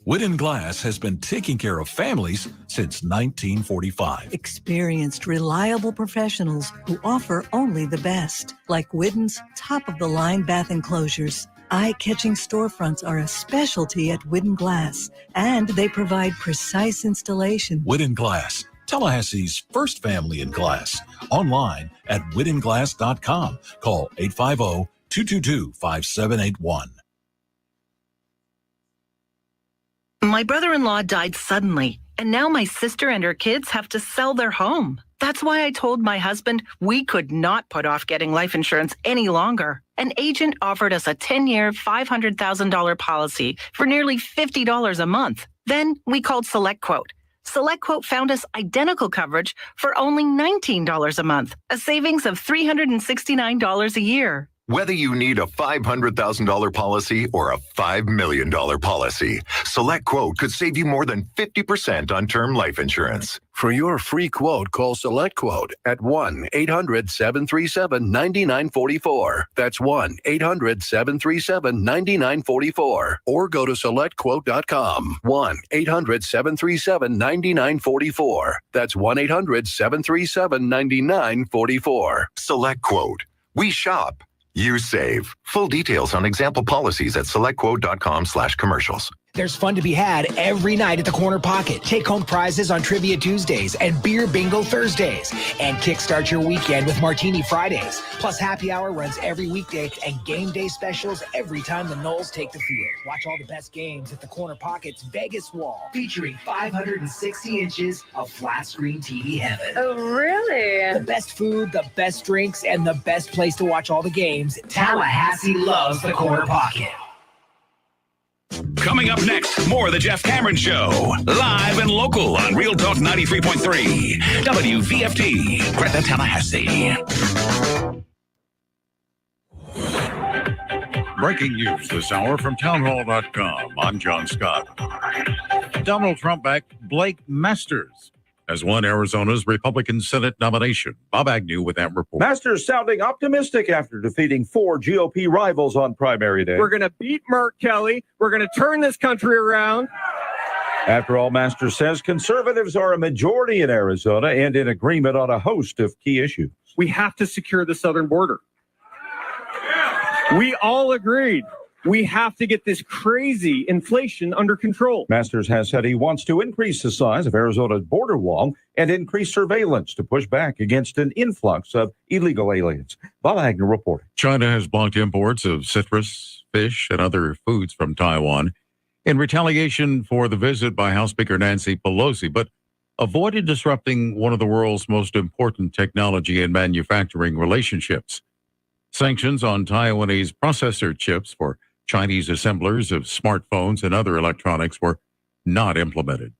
Speaker 16: Wooden Glass has been taking care of families since 1945.
Speaker 17: Experienced, reliable professionals who offer only the best, like Wooden's top-of-the-line bath enclosures. Eye-catching storefronts are a specialty at Wooden Glass, and they provide precise installation.
Speaker 16: Wooden Glass, Tallahassee's first family in glass. Online at woodenglass.com. Call 850-222-5781.
Speaker 18: My brother-in-law died suddenly, and now my sister and her kids have to sell their home. That's why I told my husband we could not put off getting life insurance any longer. An agent offered us a 10-year, $500,000 policy for nearly $50 a month. Then we called SelectQuote. SelectQuote found us identical coverage for only $19 a month, a savings of $369 a year.
Speaker 19: Whether you need a $500,000 policy or a $5 million policy, SelectQuote could save you more than 50% on term life insurance.
Speaker 20: For your free quote, call SelectQuote at 1-800-737-9944. That's 1-800-737-9944. Or go to SelectQuote.com. 1-800-737-9944. That's 1-800-737-9944.
Speaker 19: SelectQuote. We shop. You save. Full details on example policies at selectquote.com/commercials.
Speaker 21: There's fun to be had every night at the Corner Pocket. Take home prizes on Trivia Tuesdays and Beer Bingo Thursdays. And kickstart your weekend with Martini Fridays. Plus happy hour runs every weekday and game day specials every time the Noles take the field. Watch all the best games at the Corner Pocket's Vegas wall, featuring 560 inches of flat screen TV heaven.
Speaker 5: Oh, really?
Speaker 21: The best food, the best drinks, and the best place to watch all the games. Tallahassee loves the Corner Pocket.
Speaker 11: Coming up next, more of the Jeff Cameron Show. Live and local on Real Talk 93.3. WVFT, Greta, Tallahassee.
Speaker 22: Breaking news this hour from townhall.com. I'm John Scott. Donald Trump-backed Blake Masters has won Arizona's Republican Senate nomination. Bob Agnew with that report.
Speaker 23: Masters sounding optimistic after defeating 4 GOP rivals on primary day.
Speaker 24: We're going to beat Merck, Kelly. We're going to turn this country around.
Speaker 23: After all, Masters says conservatives are a majority in Arizona and in agreement on a host of key issues.
Speaker 3: We have to secure the southern border. We all agreed we have to get this crazy inflation under control.
Speaker 23: Masters has said he wants to increase the size of Arizona's border wall and increase surveillance to push back against an influx of illegal aliens. Bob Agnew reporting.
Speaker 22: China has blocked imports of citrus, fish, and other foods from Taiwan in retaliation for the visit by House Speaker Nancy Pelosi, but avoided disrupting one of the world's most important technology and manufacturing relationships. Sanctions on Taiwanese processor chips for Chinese assemblers of smartphones and other electronics were not implemented.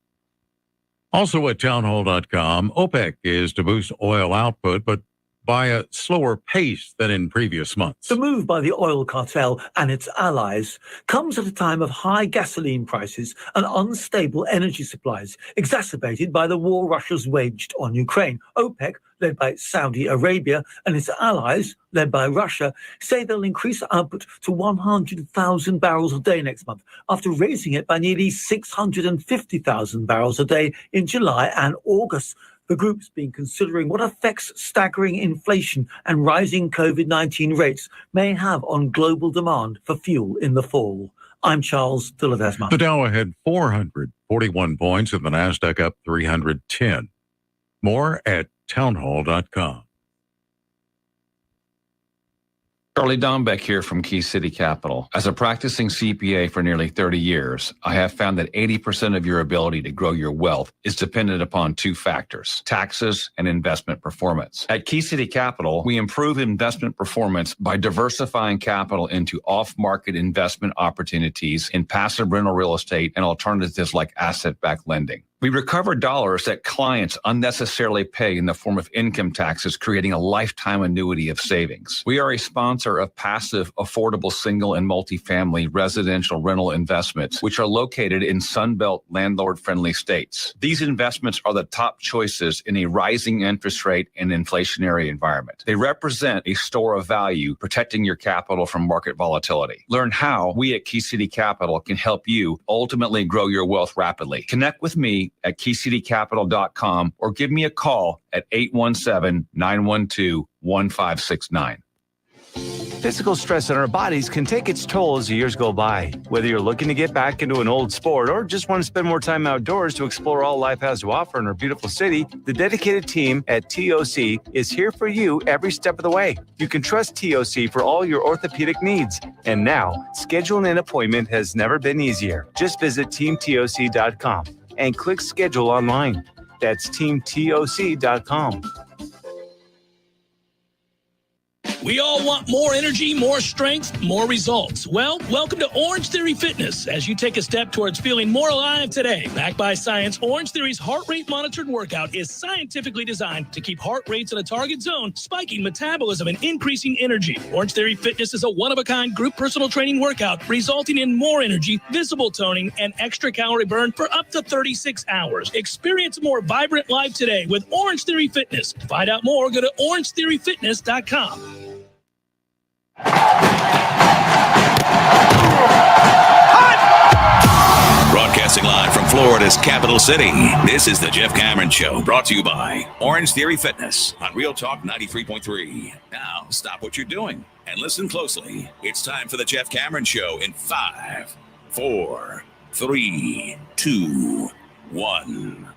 Speaker 22: Also at townhall.com, OPEC is to boost oil output, but by a slower pace than in previous months.
Speaker 4: The move by the oil cartel and its allies comes at a time of high gasoline prices and unstable energy supplies, exacerbated by the war Russia's waged on Ukraine. OPEC, led by Saudi Arabia, and its allies, led by Russia, say they'll increase output to 100,000 barrels a day next month, after raising it by nearly 650,000 barrels a day in July and August. The group's been considering what effects staggering inflation and rising COVID-19 rates may have on global demand for fuel in the fall. I'm Charles de Ledesma.
Speaker 22: The Dow had 441 points and the Nasdaq up 310. More at townhall.com.
Speaker 7: Charlie Dombeck here from Key City Capital. As a practicing CPA for nearly 30 years, I have found that 80% of your ability to grow your wealth is dependent upon two factors: taxes and investment performance. At Key City Capital, we improve investment performance by diversifying capital into off-market investment opportunities in passive rental real estate and alternatives like asset-backed lending. We recover dollars that clients unnecessarily pay in the form of income taxes, creating a lifetime annuity of savings. We are a sponsor of passive, affordable single and multifamily residential rental investments, which are located in Sunbelt landlord-friendly states. These investments are the top choices in a rising interest rate and inflationary environment. They represent a store of value, protecting your capital from market volatility. Learn how we at Key City Capital can help you ultimately grow your wealth rapidly. Connect with me at keycitycapital.com or give me a call at 817-912-1569.
Speaker 24: Physical stress on our bodies can take its toll as the years go by. Whether you're looking to get back into an old sport or just want to spend more time outdoors to explore all life has to offer in our beautiful city, the dedicated team at TOC is here for you every step of the way. You can trust TOC for all your orthopedic needs. And now, scheduling an appointment has never been easier. Just visit teamtoc.com and click schedule online. That's teamtoc.com.
Speaker 1: We all want more energy, more strength, more results. Well, welcome to Orange Theory Fitness as you take a step towards feeling more alive today. Backed by science, Orange Theory's heart rate monitored workout is scientifically designed to keep heart rates in a target zone, spiking metabolism and increasing energy. Orange Theory Fitness is a one-of-a-kind group personal training workout, resulting in more energy, visible toning, and extra calorie burn for up to 36 hours. Experience a more vibrant life today with Orange Theory Fitness. To find out more, go to orangetheoryfitness.com.
Speaker 11: Broadcasting live from Florida's capital city, this is the Jeff Cameron Show, brought to you by Orange Theory Fitness on Real Talk 93.3. Now, stop what you're doing and listen closely. It's time for the Jeff Cameron Show in 5, 4, 3, 2, 1.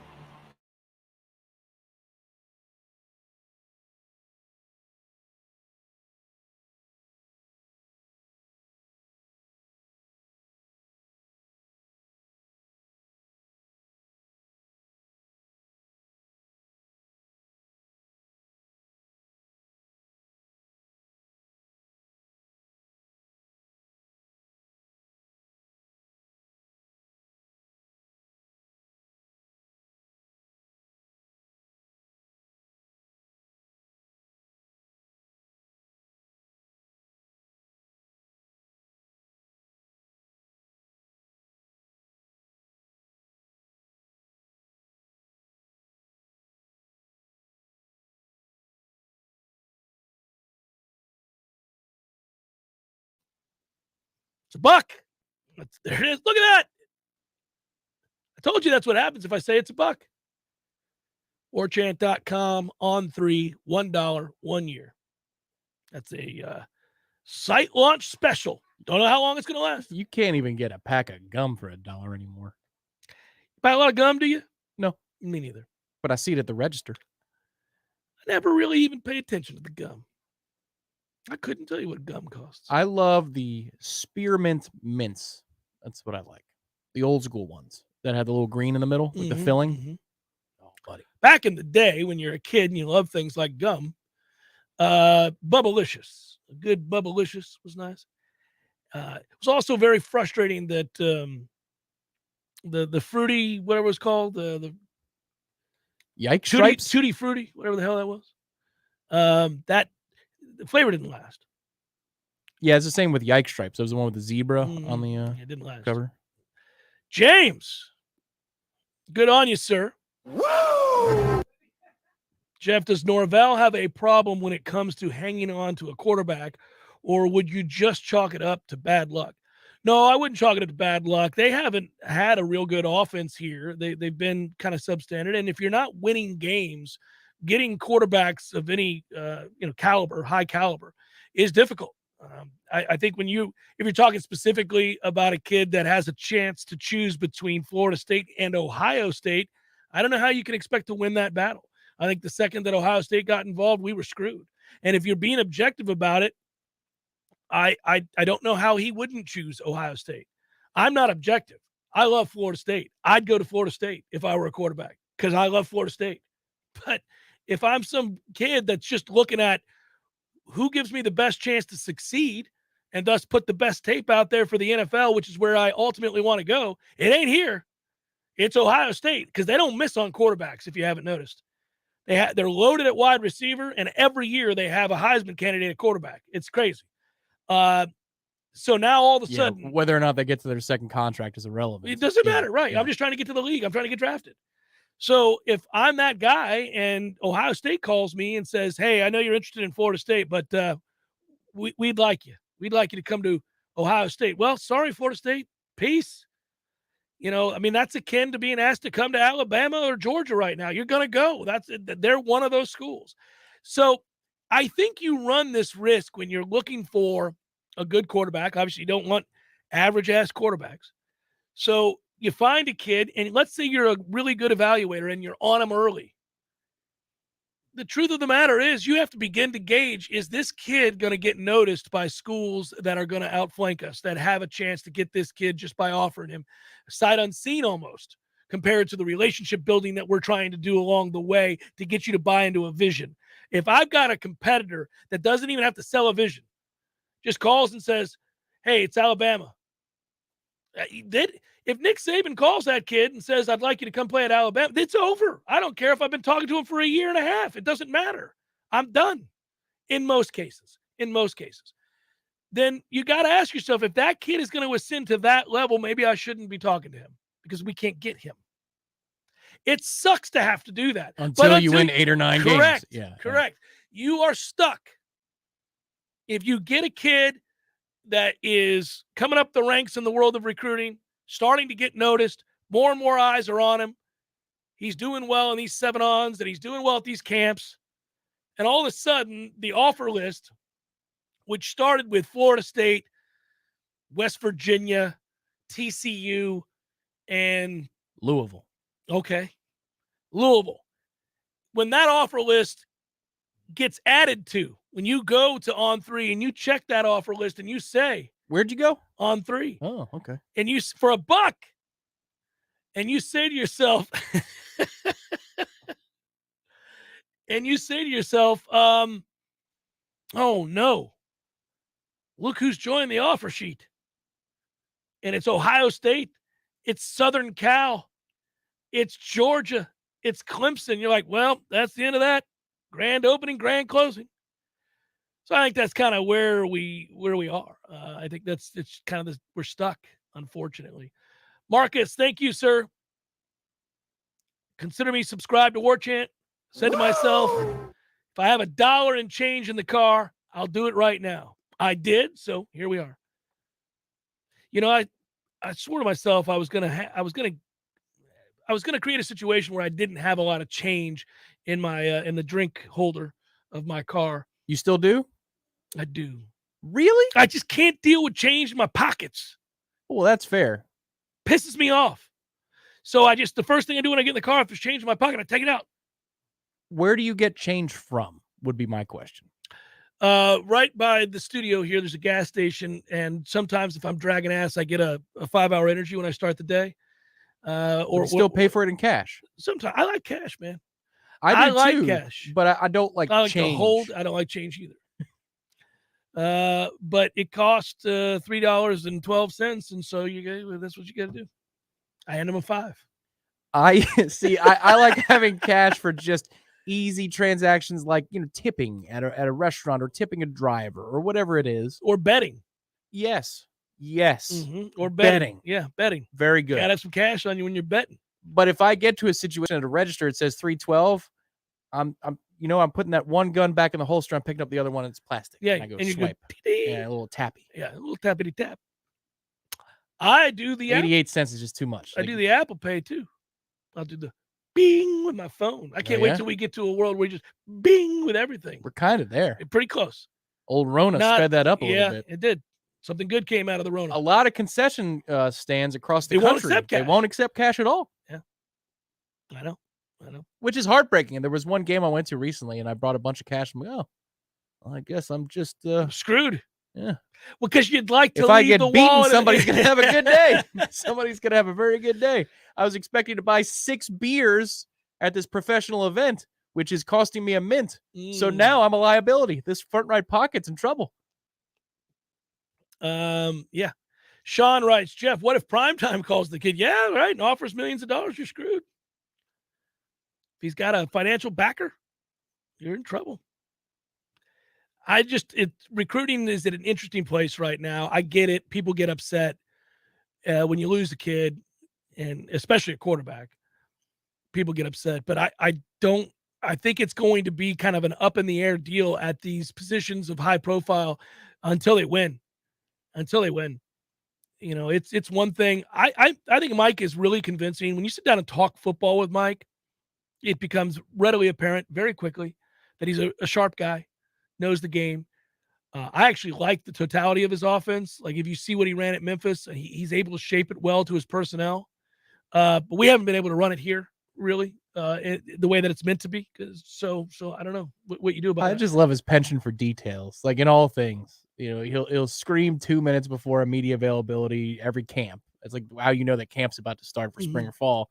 Speaker 1: It's a buck. There it is. Look at that. Told you that's what happens if I say it's a buck. Warchant.com on 3, $1, 1 year. That's a site launch special. Don't know how long it's going to last.
Speaker 2: You can't even get a pack of gum for $1 anymore.
Speaker 1: Buy a lot of gum, do you?
Speaker 2: No.
Speaker 1: Me neither.
Speaker 2: But I see it at the register.
Speaker 1: I never really even pay attention to the gum. I couldn't tell you what gum costs.
Speaker 2: I love the spearmint mints. That's what I like. The old school ones that had the little green in the middle with the filling.
Speaker 1: Oh, buddy. Back in the day when you're a kid and you love things like gum, Bubblicious. A good Bubblicious was nice. It was also very frustrating that the fruity, whatever it was called, the
Speaker 2: Yike Stripes?
Speaker 1: Tutti Frutti, whatever the hell that was. That the flavor didn't last.
Speaker 2: Yeah, it's the same with Yike Stripes. That was the one with the zebra on the
Speaker 1: it didn't last.
Speaker 2: cover.
Speaker 1: James, good on you, sir. Woo! Jeff, does Norvell have a problem when it comes to hanging on to a quarterback, or would you just chalk it up to bad luck? No, I wouldn't chalk it up to bad luck. They haven't had a real good offense here. They've been kind of substandard, and if you're not winning games, getting quarterbacks of any caliber, high caliber, is difficult. I think if you're talking specifically about a kid that has a chance to choose between Florida State and Ohio State, I don't know how you can expect to win that battle. I think the second that Ohio State got involved, we were screwed. And if you're being objective about it, I don't know how he wouldn't choose Ohio State. I'm not objective. I love Florida State. I'd go to Florida State if I were a quarterback because I love Florida State. But if I'm some kid that's just looking at who gives me the best chance to succeed and thus put the best tape out there for the NFL, which is where I ultimately want to go, it ain't here. It's Ohio State because they don't miss on quarterbacks, if you haven't noticed. They're loaded at wide receiver, and every year they have a Heisman candidate at quarterback. It's crazy. So now all of a sudden,
Speaker 2: whether or not they get to their second contract is irrelevant.
Speaker 1: It doesn't matter, right? Yeah. I'm just trying to get to the league. I'm trying to get drafted. So if I'm that guy and Ohio State calls me and says, hey, I know you're interested in Florida State, but we'd like you. We'd like you to come to Ohio State. Well, sorry, Florida State. Peace. That's akin to being asked to come to Alabama or Georgia right now. You're going to go. They're one of those schools. So I think you run this risk when you're looking for a good quarterback. Obviously, you don't want average-ass quarterbacks. So you find a kid, and let's say you're a really good evaluator and you're on him early. The truth of the matter is you have to begin to gauge, is this kid going to get noticed by schools that are going to outflank us, that have a chance to get this kid just by offering him sight unseen almost, compared to the relationship building that we're trying to do along the way to get you to buy into a vision. If I've got a competitor that doesn't even have to sell a vision, just calls and says, hey, it's Alabama. If Nick Saban calls that kid and says, I'd like you to come play at Alabama, it's over. I don't care if I've been talking to him for a year and a half. It doesn't matter. I'm done in most cases. Then you got to ask yourself, if that kid is going to ascend to that level, maybe I shouldn't be talking to him because we can't get him. It sucks to have to do that.
Speaker 2: Until you win 8 or 9 games.
Speaker 1: Correct. You are stuck. If you get a kid that is coming up the ranks in the world of recruiting, starting to get noticed, more and more eyes are on him. He's doing well in these 7-ons, and he's doing well at these camps. And all of a sudden, the offer list, which started with Florida State, West Virginia, TCU, and
Speaker 2: Louisville.
Speaker 1: Okay. Louisville. When that offer list gets added to, when you go to On3 and you check that offer list and you say,
Speaker 2: where'd you go?
Speaker 1: On3.
Speaker 2: Oh, okay.
Speaker 1: And you, for $1, and you say to yourself, oh no, look who's joined the offer sheet. And it's Ohio State. It's Southern Cal. It's Georgia. It's Clemson. You're like, well, that's the end of that. Grand opening, grand closing. So I think that's kind of where we are. I think it's kind of we're stuck, unfortunately. Marcus, thank you, sir. Consider me subscribed to Warchant. Said to myself, if I have $1 and change in the car, I'll do it right now. I did, so here we are. I swore to myself I was gonna I was going to create a situation where I didn't have a lot of change in my in the drink holder of my car.
Speaker 2: You still do?
Speaker 1: I do.
Speaker 2: Really?
Speaker 1: I just can't deal with change in my pockets.
Speaker 2: Well, that's fair.
Speaker 1: Pisses me off. So the first thing I do when I get in the car, if there's change in my pocket, I take it out.
Speaker 2: Where do you get change from? Would be my question.
Speaker 1: Right by the studio here, there's a gas station, and sometimes if I'm dragging ass, I get a 5-hour energy when I start the day.
Speaker 2: Or still pay for it in cash.
Speaker 1: Sometimes I like cash, man.
Speaker 2: I do
Speaker 1: like
Speaker 2: too,
Speaker 1: cash,
Speaker 2: but I don't like
Speaker 1: I like
Speaker 2: change.
Speaker 1: to hold. I don't like change either. But it cost $3.12, and so that's what you got to do. I hand them a $5.
Speaker 2: I see. I like having cash for just easy transactions, like tipping at a restaurant or tipping a driver or whatever it is,
Speaker 1: or betting.
Speaker 2: Yes.
Speaker 1: Or betting. Yeah, betting.
Speaker 2: Very good.
Speaker 1: You gotta have some cash on you when you're betting.
Speaker 2: But if I get to a situation at a register, it says $3.12. I'm putting that one gun back in the holster. I'm picking up the other one. And it's plastic.
Speaker 1: Yeah,
Speaker 2: and I go
Speaker 1: and you
Speaker 2: swipe.
Speaker 1: Go,
Speaker 2: yeah, a little tappy.
Speaker 1: Yeah, a little tappity tap. I do the
Speaker 2: 88 cents is just too much.
Speaker 1: I do the Apple Pay too. I'll do the bing with my phone. I can't wait till we get to a world where you just bing with everything.
Speaker 2: We're kind of there.
Speaker 1: Pretty close.
Speaker 2: Old Rona sped that up a little bit.
Speaker 1: It did. Something good came out of the Rona.
Speaker 2: A lot of concession stands across the
Speaker 1: They won't
Speaker 2: country.
Speaker 1: accept cash.
Speaker 2: They won't accept cash at all.
Speaker 1: Yeah, I know.
Speaker 2: Which is heartbreaking. And there was one game I went to recently, and I brought a bunch of cash. I'm like, well, I guess I'm just
Speaker 1: screwed.
Speaker 2: Yeah.
Speaker 1: Well, because you'd like to
Speaker 2: if
Speaker 1: leave
Speaker 2: I get
Speaker 1: the
Speaker 2: beaten,
Speaker 1: wall
Speaker 2: somebody's going to have a good day. Somebody's going to have a very good day. I was expecting to buy 6 beers at this professional event, which is costing me a mint. So now I'm a liability. This front right pocket's in trouble.
Speaker 1: Yeah. Sean writes, Jeff, what if Primetime calls the kid? Yeah, right. And offers millions of dollars. You're screwed. If he's got a financial backer, you're in trouble. Recruiting is at an interesting place right now. I get it. People get upset when you lose a kid, and especially a quarterback. People get upset, but I think it's going to be kind of an up in the air deal at these positions of high profile until they win. It's one thing. I think Mike is really convincing. When you sit down and talk football with Mike, it becomes readily apparent very quickly that he's a sharp guy, knows the game. I actually like the totality of his offense. Like if you see what he ran at Memphis, he's able to shape it well to his personnel. But we haven't been able to run it here really the way that it's meant to be. So I don't know what you do about it.
Speaker 2: I just love his penchant for details, like in all things. He'll scream 2 minutes before a media availability every camp. It's like how that camp's about to start for spring or fall.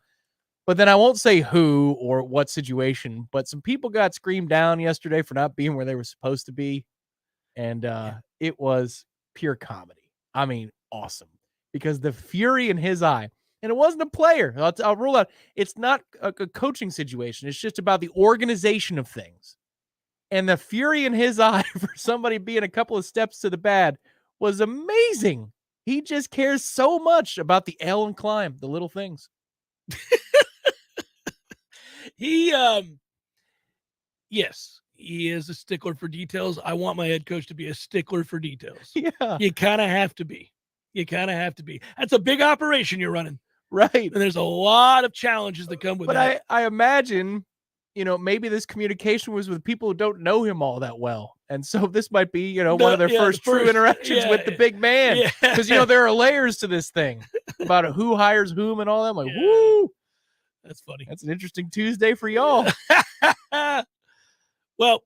Speaker 2: But then I won't say who or what situation, but some people got screamed down yesterday for not being where they were supposed to be. And it was pure comedy. I mean, awesome. Because the fury in his eye, and it wasn't a player. I'll rule out. It's not a coaching situation. It's just about the organization of things. And the fury in his eye for somebody being a couple of steps to the bad was amazing. He just cares so much about the L and climb, the little things.
Speaker 1: Yes, he is a stickler for details. I want my head coach to be a stickler for details.
Speaker 2: Yeah.
Speaker 1: You kind of have to be. That's a big operation you're running.
Speaker 2: Right.
Speaker 1: And there's a lot of challenges that come with that.
Speaker 2: But I imagine, maybe this communication was with people who don't know him all that well. And so this might be, one of their first true interactions with the big man. Because, there are layers to this thing about who hires whom and all that. I'm like, woo.
Speaker 1: That's funny.
Speaker 2: That's an interesting Tuesday for y'all.
Speaker 1: Well,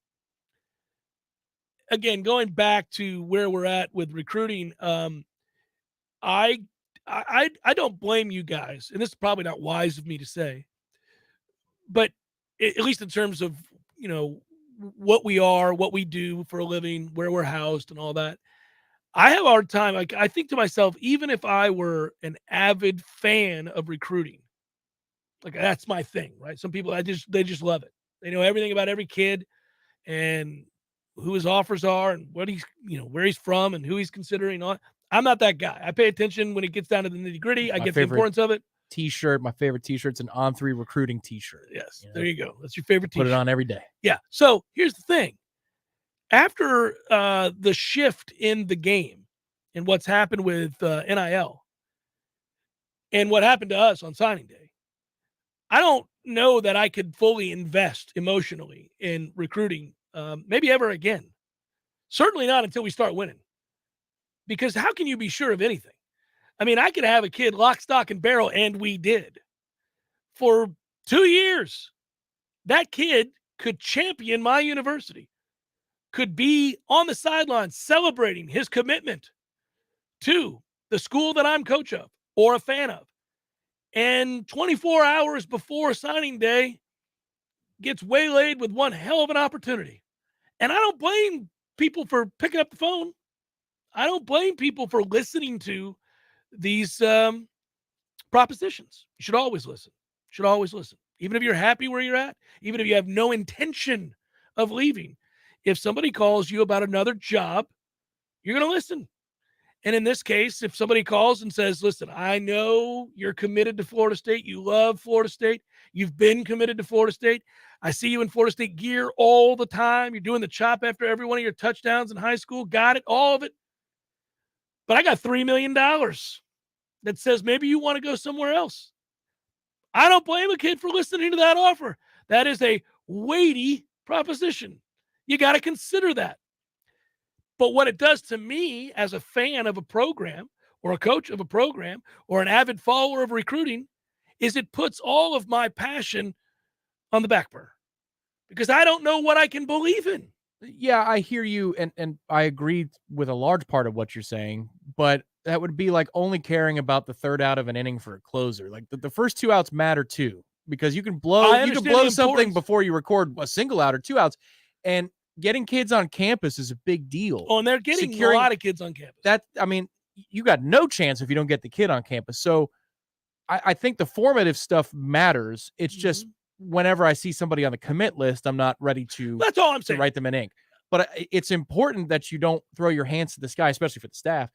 Speaker 1: again, going back to where we're at with recruiting, I don't blame you guys, and this is probably not wise of me to say, but at least in terms of what we are, what we do for a living, where we're housed, and all that. I have a hard time. Like I think to myself, even if I were an avid fan of recruiting, like that's my thing, right? Some people they just love it. They know everything about every kid and who his offers are and what he's, where he's from and who he's considering on. I'm not that guy. I pay attention when it gets down to the nitty gritty. I get the importance of it.
Speaker 2: T-shirt, my favorite T-shirt's an On3 recruiting T-shirt.
Speaker 1: Yes, there you go. That's your favorite T-shirt.
Speaker 2: Put it on every day.
Speaker 1: Yeah. So here's the thing. After the shift in the game and what's happened with NIL and what happened to us on signing day, I don't know that I could fully invest emotionally in recruiting, maybe ever again. Certainly not until we start winning. Because how can you be sure of anything? I mean, I could have a kid lock, stock, and barrel, and we did. For 2 years, that kid could champion my university, could be on the sidelines celebrating his commitment to the school that I'm coach of or a fan of. And 24 hours before signing day, gets waylaid with one hell of an opportunity. And I don't blame people for picking up the phone. I don't blame people for listening to these propositions. You should always listen. Should always listen. Even if you're happy where you're at, even if you have no intention of leaving. If somebody calls you about another job, you're going to listen. And in this case, if somebody calls and says, listen, I know you're committed to Florida State. You love Florida State. You've been committed to Florida State. I see you in Florida State gear all the time. You're doing the chop after every one of your touchdowns in high school. Got it, all of it. But I got $3 million that says maybe you want to go somewhere else. I don't blame a kid for listening to that offer. That is a weighty proposition. You got to consider that. But what it does to me as a fan of a program or a coach of a program or an avid follower of recruiting is it puts all of my passion on the back burner because I don't know what I can believe in.
Speaker 2: Yeah, I hear you, and I agree with a large part of what you're saying, but that would be like only caring about the third out of an inning for a closer. Like the first 2 outs matter too, because you can blow something before you record a single out or 2 outs, and getting kids on campus is a big deal.
Speaker 1: Oh, and they're getting a lot of kids on campus.
Speaker 2: You got no chance if you don't get the kid on campus. So I think the formative stuff matters. It's just whenever I see somebody on the commit list, I'm not ready to,
Speaker 1: that's all I'm saying,
Speaker 2: to write them in ink. But it's important that you don't throw your hands to the sky, especially for the staff.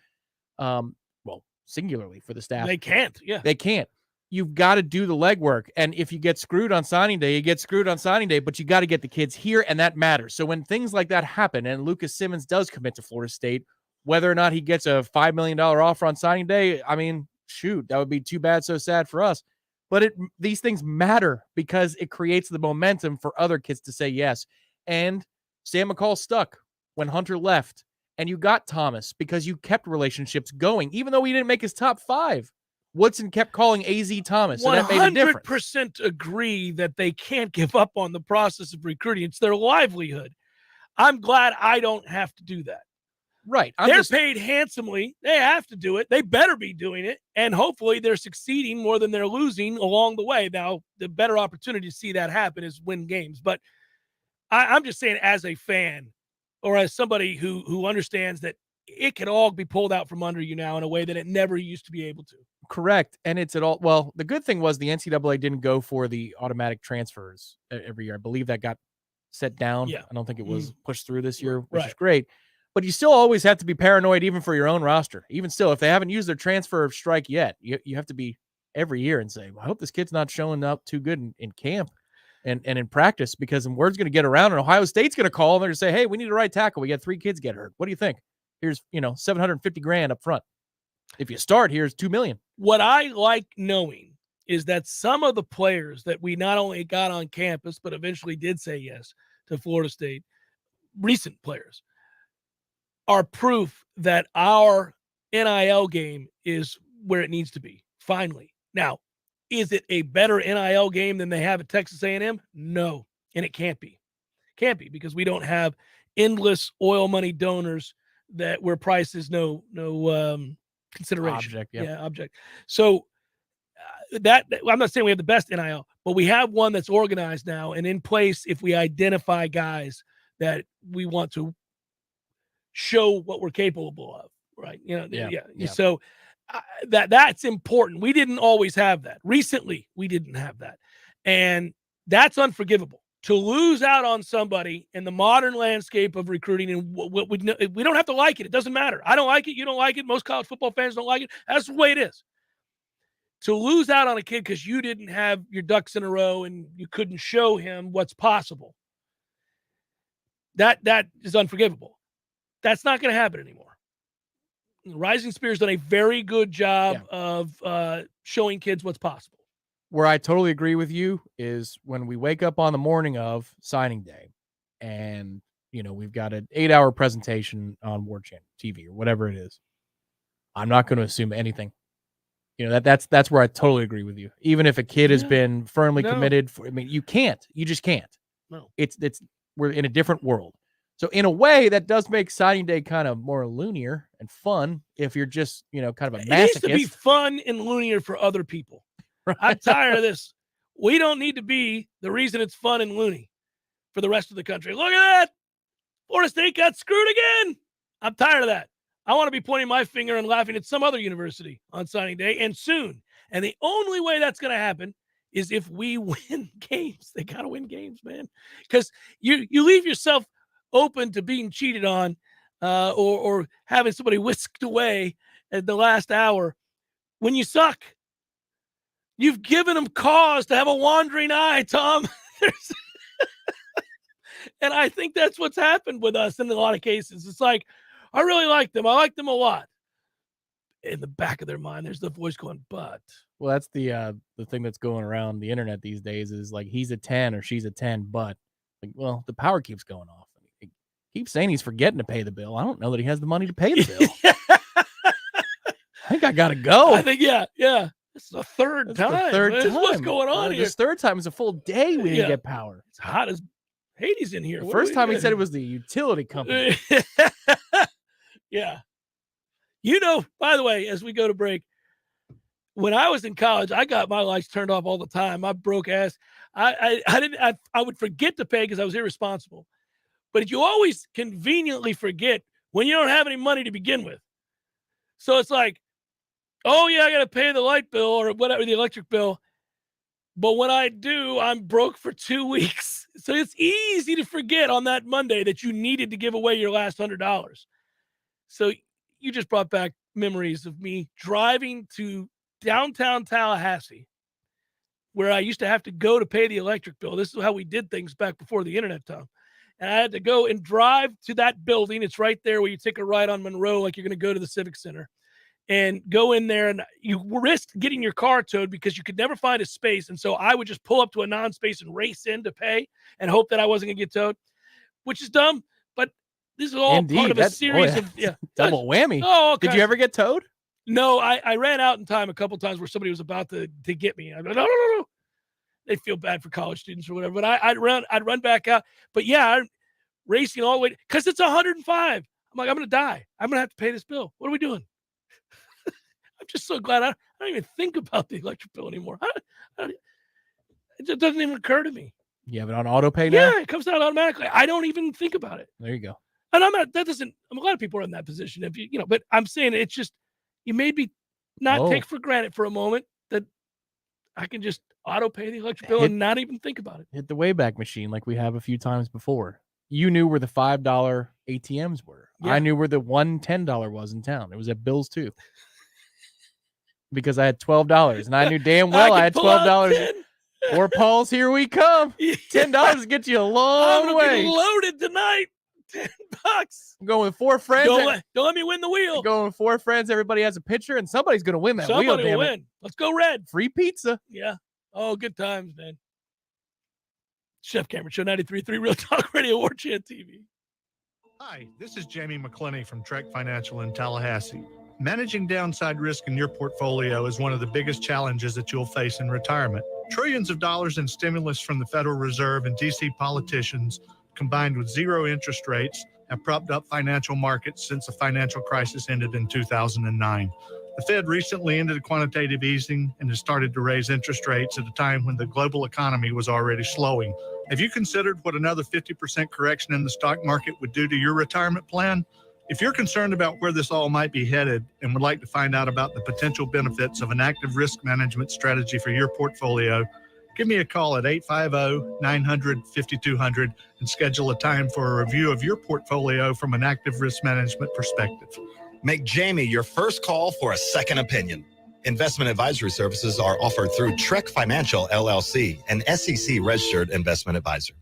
Speaker 2: Well, singularly for the staff.
Speaker 1: They can't. Yeah.
Speaker 2: They can't. You've got to do the legwork. And if you get screwed on signing day, you get screwed on signing day, but you got to get the kids here, and that matters. So when things like that happen and Lucas Simmons does commit to Florida State, whether or not he gets a $5 million offer on signing day, I mean, shoot, that would be too bad, so sad for us. But these things matter because it creates the momentum for other kids to say yes. And Sam McCall stuck when Hunter left, and you got Thomas because you kept relationships going, even though he didn't make his top 5. Woodson kept calling AZ Thomas, and that made a difference.
Speaker 1: 100% agree that they can't give up on the process of recruiting. It's their livelihood. I'm glad I don't have to do that.
Speaker 2: Right.
Speaker 1: They're paid handsomely. They have to do it. They better be doing it. And hopefully they're succeeding more than they're losing along the way. Now, the better opportunity to see that happen is win games. But I'm just saying, as a fan or as somebody who understands that it can all be pulled out from under you now in a way that it never used to be able to.
Speaker 2: Correct. And it's at all. Well, the good thing was the NCAA didn't go for the automatic transfers every year. I believe that got set down.
Speaker 1: Yeah.
Speaker 2: I don't think it was pushed through this year, which
Speaker 1: Right.
Speaker 2: is great. But you still always have to be paranoid, even for your own roster. Even still, if they haven't used their transfer strike yet, you have to be every year and say, well, I hope this kid's not showing up too good in camp and in practice, because the word's going to get around and Ohio State's going to call and they're going to say, hey, we need a right tackle. We got 3 kids get hurt. What do you think? Here's, $750,000 up front. If you start, here's $2 million.
Speaker 1: What I like knowing is that some of the players that we not only got on campus, but eventually did say yes to Florida State, recent players, are proof that our NIL game is where it needs to be, finally. Now, is it a better NIL game than they have at Texas A&M? No, and it can't be. Can't be, because we don't have endless oil money donors that where price is no consideration.
Speaker 2: Object, yeah.
Speaker 1: Object. So that I'm not saying we have the best NIL, but we have one that's organized now and in place if we identify guys that we want to show what we're capable of, right? Yeah. So that's important. We didn't always have that. Recently, we didn't have that. And that's unforgivable. To lose out on somebody in the modern landscape of recruiting, and we don't have to like it. It doesn't matter. I don't like it. You don't like it. Most college football fans don't like it. That's the way it is. To lose out on a kid because you didn't have your ducks in a row and you couldn't show him what's possible, that is unforgivable. That's not going to happen anymore. Rising Spear's done a very good job of showing kids what's possible.
Speaker 2: Where I totally agree with you is when we wake up on the morning of signing day and, we've got an 8-hour presentation on Warchant TV or whatever it is. I'm not going to assume anything. That's where I totally agree with you. Even if a kid has been firmly committed, you can't. You just can't.
Speaker 1: No.
Speaker 2: We're in a different world. So in a way, that does make signing day kind of more loonier and fun if you're just, kind of a masochist.
Speaker 1: It needs to be fun and loonier for other people. Right. I'm tired of this. We don't need to be the reason it's fun and loony for the rest of the country. Look at that. Florida State got screwed again. I'm tired of that. I want to be pointing my finger and laughing at some other university on signing day and soon. And the only way that's going to happen is if we win games. They got to win games, man. Because you leave yourself open to being cheated on or having somebody whisked away at the last hour when you suck. You've given them cause to have a wandering eye, Tom. And I think that's what's happened with us in a lot of cases. It's like, I really like them. I like them a lot. In the back of their mind, there's the voice going, but.
Speaker 2: Well, that's the thing that's going around the internet these days is like, he's a 10 or she's a 10, but. Like, well, the power keeps going off. He keeps saying he's forgetting to pay the bill. I don't know that he has the money to pay the bill. I think I got to go.
Speaker 1: I think, yeah. This is the third time. What's going on here?
Speaker 2: This third time is a full day we didn't get power.
Speaker 1: It's hot as Hades in here.
Speaker 2: The first time he said it was the utility company.
Speaker 1: Yeah. By the way, as we go to break, when I was in college, I got my lights turned off all the time. I broke ass. I would forget to pay because I was irresponsible. But you always conveniently forget when you don't have any money to begin with. So it's like, oh, yeah, I got to pay the light bill or whatever, the electric bill. But when I do, I'm broke for 2 weeks. So it's easy to forget on that Monday that you needed to give away your last $100. So you just brought back memories of me driving to downtown Tallahassee, where I used to have to go to pay the electric bill. This is how we did things back before the internet, Tom. And I had to go and drive to that building. It's right there where you take a ride on Monroe like you're going to go to the Civic Center. And go in there, and you risked getting your car towed because you could never find a space. And so I would just pull up to a non-space and race in to pay and hope that I wasn't going to get towed, which is dumb. But this is all part of a series of
Speaker 2: double whammy.
Speaker 1: Oh, okay.
Speaker 2: Did you ever get towed?
Speaker 1: No, I ran out in time a couple times where somebody was about to get me. I'm like, no. They feel bad for college students or whatever. But I'd run back out. But yeah, I'm racing all the way because it's 105. I'm like, I'm going to die. I'm going to have to pay this bill. What are we doing? I'm just so glad I don't even think about the electric bill anymore. It doesn't even occur to me.
Speaker 2: You have it on auto pay now?
Speaker 1: Yeah, it comes out automatically. I don't even think about it.
Speaker 2: There you go.
Speaker 1: And I'm a lot of people are in that position. If but I'm saying it's just, you made me not take for granted for a moment that I can just auto pay the electric bill and not even think about it.
Speaker 2: Hit the Wayback Machine like we have a few times before. You knew where the $5 ATMs were. Yeah. I knew where the $1 was in town. It was at Bill's too. Because I had $12 and I knew damn well I had $12. Or Paul's Here We Come. $10 gets you a long way.
Speaker 1: Be loaded tonight. $10.
Speaker 2: I'm going with 4 friends.
Speaker 1: Don't let me win the wheel.
Speaker 2: I'm going with 4 friends. Everybody has a pitcher and somebody's going to win that wheel.
Speaker 1: Somebody will win. Let's go red.
Speaker 2: Free pizza.
Speaker 1: Yeah. Oh, good times, man. Chef Cameron Show 93.3 Real Talk Radio, Warchant TV.
Speaker 8: Hi, this is Jamie McClenny from Trek Financial in Tallahassee. Managing downside risk in your portfolio is one of the biggest challenges that you'll face in retirement. Trillions of dollars in stimulus from the Federal Reserve and D.C. politicians, combined with zero interest rates, have propped up financial markets since the financial crisis ended in 2009. The Fed recently ended quantitative easing and has started to raise interest rates at a time when the global economy was already slowing. Have you considered what another 50% correction in the stock market would do to your retirement plan? If you're concerned about where this all might be headed and would like to find out about the potential benefits of an active risk management strategy for your portfolio, give me a call at 850-900-5200 and schedule a time for a review of your portfolio from an active risk management perspective.
Speaker 9: Make Jamie your first call for a second opinion. Investment advisory services are offered through Trek Financial, LLC, an SEC-registered investment advisor.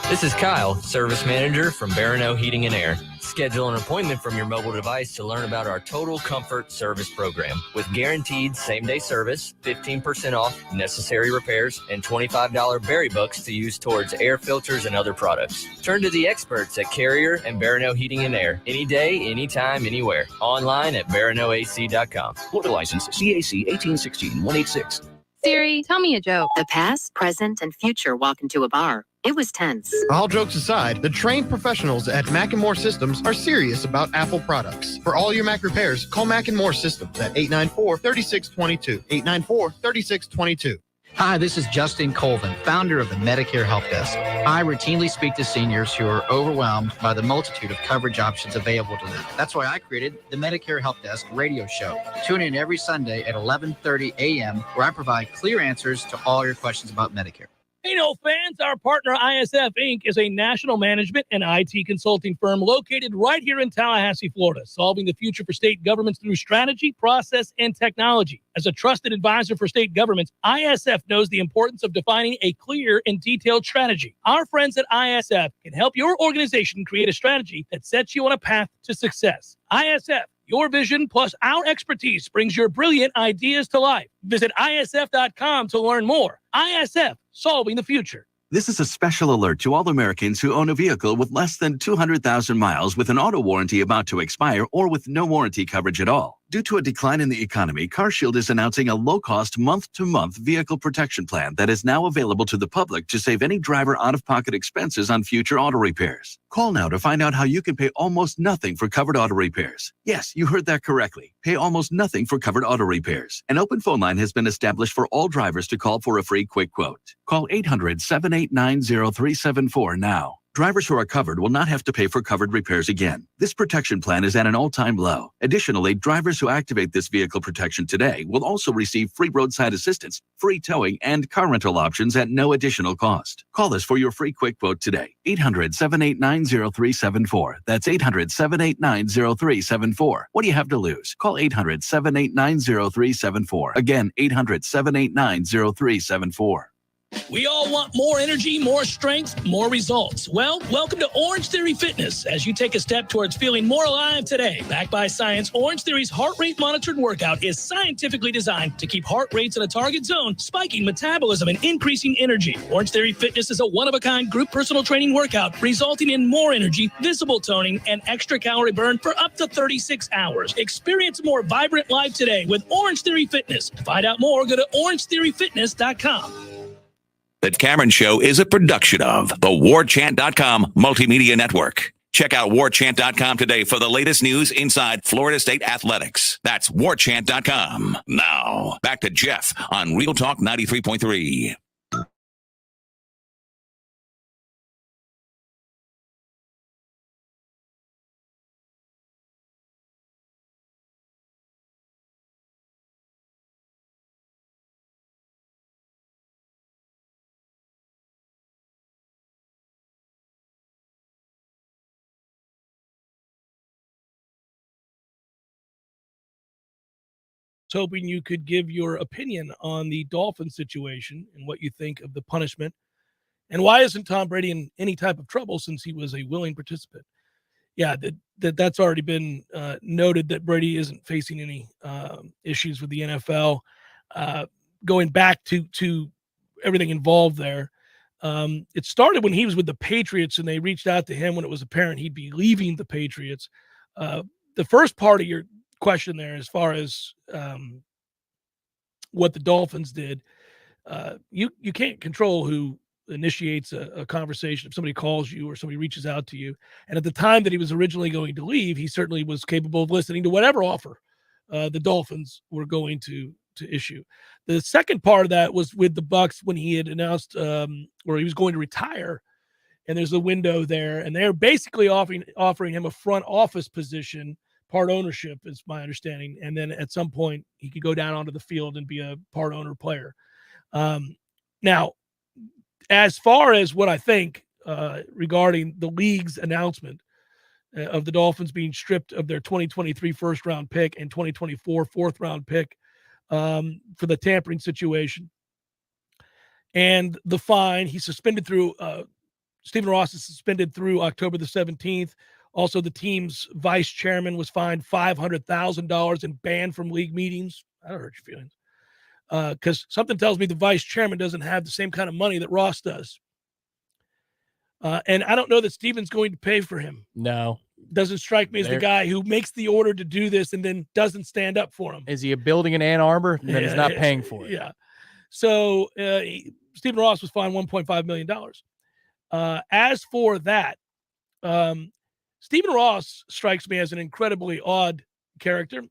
Speaker 10: This is Kyle, service manager from Barano Heating and Air.
Speaker 6: Schedule an appointment from your mobile device to learn about our Total Comfort Service program. With guaranteed same-day service, 15% off necessary repairs, and $25 berry bucks to use towards air filters and other products. Turn to the experts at Carrier and Barano Heating and Air. Any day, anytime, anywhere. Online at baranoac.com.
Speaker 20: Florida license CAC 1816-186.
Speaker 10: Siri, tell me a joke. The past, present, and future walk into a bar. It was tense.
Speaker 12: All jokes aside, the trained professionals at Mac & More Systems are serious about Apple products. For all your Mac repairs, call Mac & More Systems at 894-3622. 894-3622.
Speaker 14: Hi, this is Justin Colvin, founder of the Medicare Help Desk. I routinely speak to seniors who are overwhelmed by the multitude of coverage options available to them. That's why I created the Medicare Help Desk radio show. Tune in every Sunday at 11:30 a.m. where I provide clear answers to all your questions about Medicare.
Speaker 1: Hey, no fans, our partner ISF Inc. is a national management and IT consulting firm located right here in Tallahassee, Florida, solving the future for state governments through strategy, process, and technology. As a trusted advisor for state governments, ISF knows the importance of defining a clear and detailed strategy. Our friends at ISF can help your organization create a strategy that sets you on a path to success. ISF, your vision plus our expertise brings your brilliant ideas to life. Visit ISF.com to learn more. ISF, solving the future.
Speaker 25: This is a special alert to all Americans who own a vehicle with less than 200,000 miles with an auto warranty about to expire or with no warranty coverage at all. Due to a decline in the economy, CarShield is announcing a low-cost month-to-month vehicle protection plan that is now available to the public to save any driver out-of-pocket expenses on future auto repairs. Call now to find out how you can pay almost nothing for covered auto repairs. Yes, you heard that correctly. Pay almost nothing for covered auto repairs. An open phone line has been established for all drivers to call for a free quick quote. Call 800-789-0374 now. Drivers who are covered will not have to pay for covered repairs again. This protection plan is at an all-time low. Additionally, drivers who activate this vehicle protection today will also receive free roadside assistance, free towing, and car rental options at no additional cost. Call us for your free quick quote today. 800-789-0374. That's 800-789-0374. What do you have to lose? Call 800-789-0374. Again, 800-789-0374.
Speaker 1: We all want more energy, more strength, more results. Well, welcome to Orange Theory Fitness as you take a step towards feeling more alive today. Backed by science, Orange Theory's heart rate monitored workout is scientifically designed to keep heart rates in a target zone, spiking metabolism and increasing energy. Orange Theory Fitness is a one-of-a-kind group personal training workout resulting in more energy, visible toning, and extra calorie burn for up to 36 hours. Experience a more vibrant life today with Orange Theory Fitness. To find out more, go to orangetheoryfitness.com.
Speaker 11: The Cameron Show is a production of the Warchant.com Multimedia Network. Check out Warchant.com today for the latest news inside Florida State athletics. That's Warchant.com. Now, back to Jeff on Real Talk 93.3.
Speaker 1: Hoping you could give your opinion on the Dolphins situation and what you think of the punishment. And why isn't Tom Brady in any type of trouble since he was a willing participant? Yeah, that's already been noted that Brady isn't facing any issues with the NFL. Going back to everything involved there, it started when he was with the Patriots and they reached out to him when it was apparent he'd be leaving the Patriots. The first part of your question there, as far as what the Dolphins did, you can't control who initiates a conversation. If somebody calls you or somebody reaches out to you, and at the time that he was originally going to leave, he certainly was capable of listening to whatever offer the Dolphins were going to issue. The second part of that was with the Bucs when he had announced where he was going to retire, and there's a window there, and they're basically offering him a front office position, part ownership is my understanding, and then at some point he could go down onto the field and be a part owner player. Now, as far as what I think regarding the league's announcement of the Dolphins being stripped of their 2023 first-round pick and 2024 fourth-round pick for the tampering situation and the fine, he's suspended through Stephen Ross is suspended through October the 17th. Also, the team's vice chairman was fined $500,000 and banned from league meetings. That'll hurt your feelings. Because something tells me the vice chairman doesn't have the same kind of money that Ross does. And I don't know that Steven's going to pay for him.
Speaker 2: No.
Speaker 1: Doesn't strike me as the guy who makes the order to do this and then doesn't stand up for him.
Speaker 2: Is he a building in Ann Arbor that is not paying for it?
Speaker 1: Yeah. So Stephen Ross was fined $1.5 million. As for that, Stephen Ross strikes me as an incredibly odd character,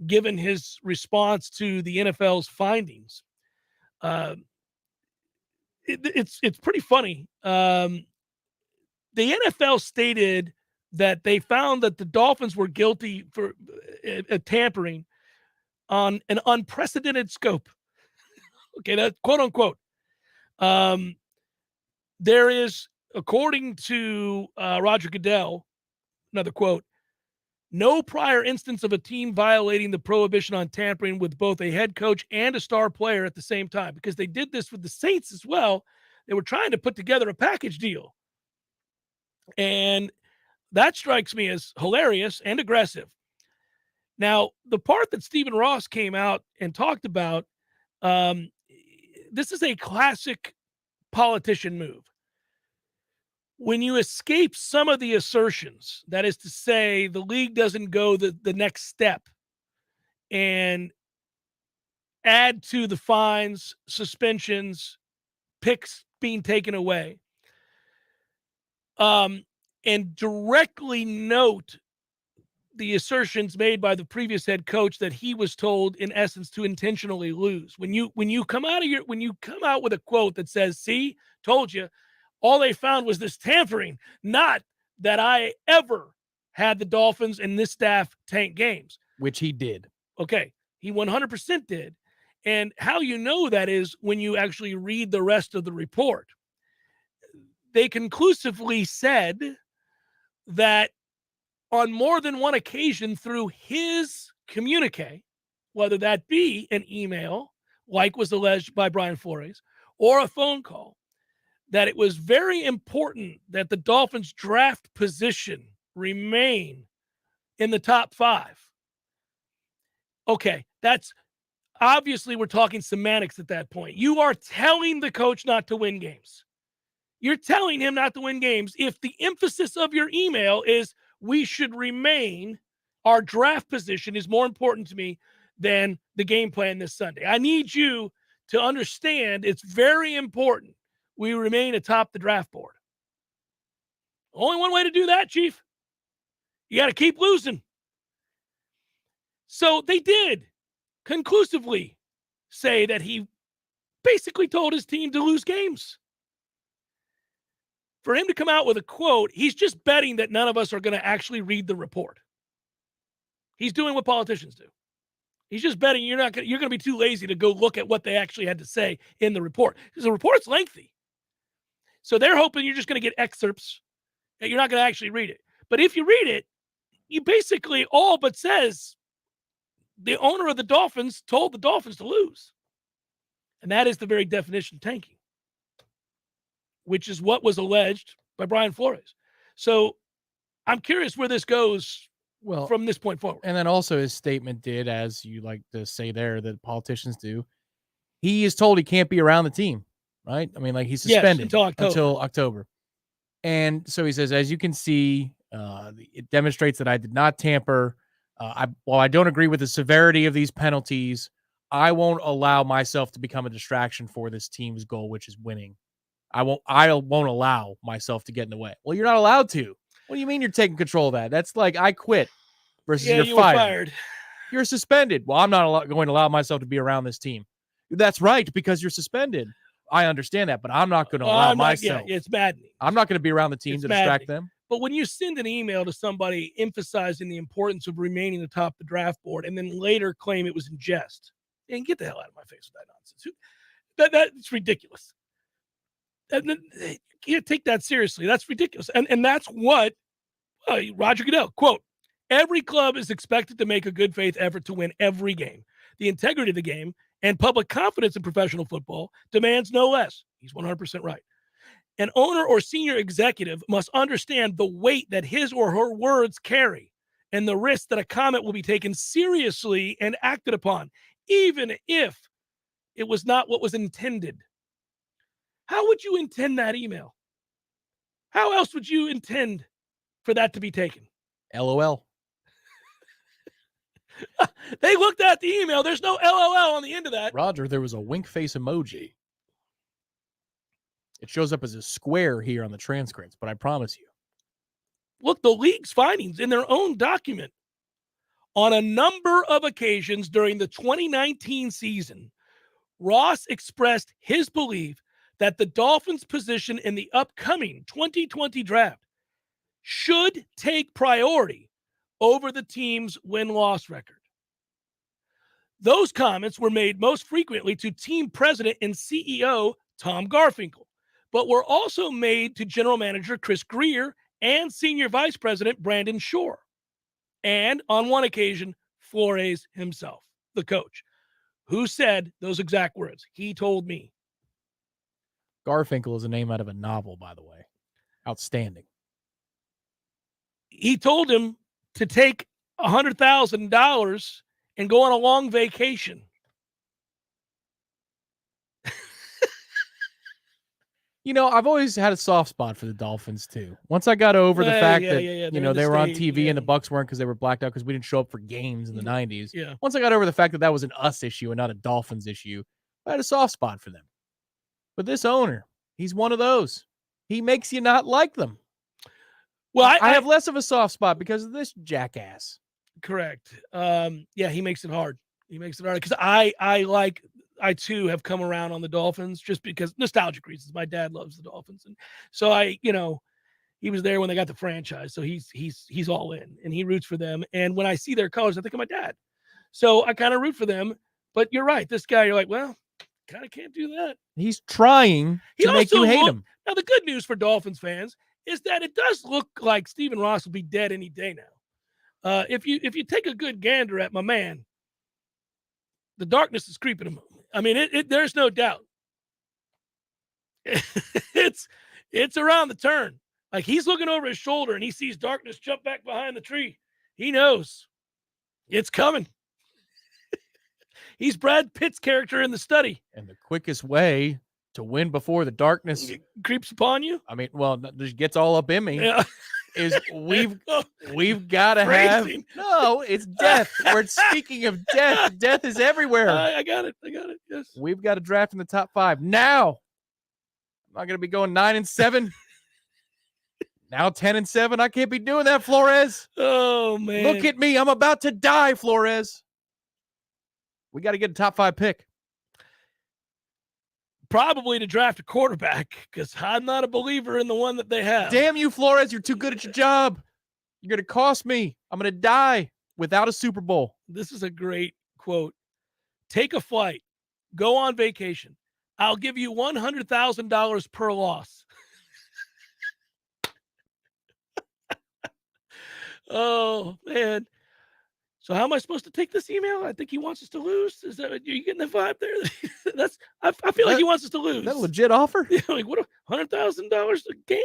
Speaker 1: given his response to the NFL's findings. It's pretty funny. The NFL stated that they found that the Dolphins were guilty for tampering on an unprecedented scope. Okay, that's quote unquote. There is, according to Roger Goodell, another quote, no prior instance of a team violating the prohibition on tampering with both a head coach and a star player at the same time, because they did this with the Saints as well. They were trying to put together a package deal. And that strikes me as hilarious and aggressive. Now, the part that Stephen Ross came out and talked about, this is a classic politician move. When you escape some of the assertions, that is to say, the league doesn't go the next step and add to the fines, suspensions, picks being taken away, and directly note the assertions made by the previous head coach that he was told, in essence, to intentionally lose. When you come out with a quote that says, "See, told you," all they found was this tampering, not that I ever had the Dolphins and this staff tank games.
Speaker 2: Which he did.
Speaker 1: Okay, he 100% did. And how you know that is when you actually read the rest of the report. They conclusively said that on more than one occasion through his communique, whether that be an email, like was alleged by Brian Flores, or a phone call, that it was very important that the Dolphins' draft position remain in the top 5. Okay, that's obviously, we're talking semantics at that point. You are telling the coach not to win games. You're telling him not to win games if the emphasis of your email is we should remain, our draft position is more important to me than the game plan this Sunday. I need you to understand it's very important we remain atop the draft board. Only one way to do that, Chief. You got to keep losing. So they did conclusively say that he basically told his team to lose games. For him to come out with a quote, he's just betting that none of us are going to actually read the report. He's doing what politicians do. He's just betting you're going to be too lazy to go look at what they actually had to say in the report, because the report's lengthy. So they're hoping you're just going to get excerpts and you're not going to actually read it. But if you read it, you basically all but says the owner of the Dolphins told the Dolphins to lose. And that is the very definition of tanking, which is what was alleged by Brian Flores. So I'm curious where this goes from this point forward.
Speaker 2: And then also his statement did, as you like to say there, that politicians do. He is told he can't be around the team, right? I mean, like he's suspended until October. And so he says, as you can see, it demonstrates that I did not tamper. While I don't agree with the severity of these penalties, I won't allow myself to become a distraction for this team's goal, which is winning. I won't allow myself to get in the way. Well, you're not allowed to. What do you mean you're taking control of that? That's like I quit versus you're fired. You're suspended. Well, I'm not going to allow myself to be around this team. That's right, because you're suspended. I understand that, but I'm not going to allow myself.
Speaker 1: It's maddening.
Speaker 2: I'm not going to be around the team to distract them.
Speaker 1: But when you send an email to somebody emphasizing the importance of remaining atop the draft board and then later claim it was in jest, and get the hell out of my face with that nonsense. That's ridiculous. You can't take that seriously. That's ridiculous. And that's what Roger Goodell, quote, every club is expected to make a good faith effort to win every game. The integrity of the game and public confidence in professional football demands no less. He's 100% right. An owner or senior executive must understand the weight that his or her words carry and the risk that a comment will be taken seriously and acted upon, even if it was not what was intended. How would you intend that email? How else would you intend for that to be taken?
Speaker 2: LOL.
Speaker 1: They looked at the email. There's no LOL on the end of that.
Speaker 2: Roger, there was a wink face emoji. It shows up as a square here on the transcripts, but I promise you.
Speaker 1: Look, the league's findings in their own document. On a number of occasions during the 2019 season, Ross expressed his belief that the Dolphins' position in the upcoming 2020 draft should take priority over the team's win-loss record. Those comments were made most frequently to team president and CEO Tom Garfinkel, but were also made to general manager Chris Greer and senior vice president Brandon Shore, and on one occasion, Flores himself, the coach, who said those exact words. He told me.
Speaker 2: Garfinkel is a name out of a novel, by the way. Outstanding.
Speaker 1: He told him to take $100,000 and go on a long vacation.
Speaker 2: You know, I've always had a soft spot for the Dolphins, too. Once I got over the fact that, you know, they were on TV and the Bucs weren't because they were blacked out because we didn't show up for games in the 90s.
Speaker 1: Yeah.
Speaker 2: Once I got over the fact that that was an us issue and not a Dolphins issue, I had a soft spot for them. But this owner, he's one of those. He makes you not like them.
Speaker 1: Well,
Speaker 2: I have less of a soft spot because of this jackass.
Speaker 1: Correct. Yeah, he makes it hard. He makes it hard because I too have come around on the Dolphins just because nostalgic reasons. My dad loves the Dolphins, and so he was there when they got the franchise, so he's all in and he roots for them. And when I see their colors, I think of my dad, so I kind of root for them. But you're right, this guy, you're like, well, kind of can't do that.
Speaker 2: He's trying to make you hate him.
Speaker 1: Now, the good news for Dolphins fans is that it does look like Stephen Ross will be dead any day now. If you take a good gander at my man, the darkness is creeping him. I mean, there's no doubt. It's around the turn. Like, he's looking over his shoulder and he sees darkness jump back behind the tree. He knows it's coming. He's Brad Pitt's character in The Study.
Speaker 2: And the quickest way to win before the darkness
Speaker 1: creeps upon you.
Speaker 2: I mean, well, just gets all up in me.
Speaker 1: Yeah.
Speaker 2: Is we've got to have it's death. We're speaking of death. Death is everywhere.
Speaker 1: I got it. Yes.
Speaker 2: We've got to draft in the top 5 now. I'm not going to be going 9-7. Now 10-7. I can't be doing that, Flores.
Speaker 1: Oh man!
Speaker 2: Look at me. I'm about to die, Flores. We got to get a top 5 pick.
Speaker 1: Probably to draft a quarterback because I'm not a believer in the one that they have.
Speaker 2: Damn you, Flores. You're too good at your job. You're going to cost me. I'm going to die without a Super Bowl.
Speaker 1: This is a great quote. Take a flight. Go on vacation. I'll give you $100,000 per loss. Oh, man. So how am I supposed to take this email? I think he wants us to lose. Is that, are you getting the vibe there? I feel like he wants us to lose.
Speaker 2: Is that a legit offer?
Speaker 1: Yeah, like what, $100,000 a game?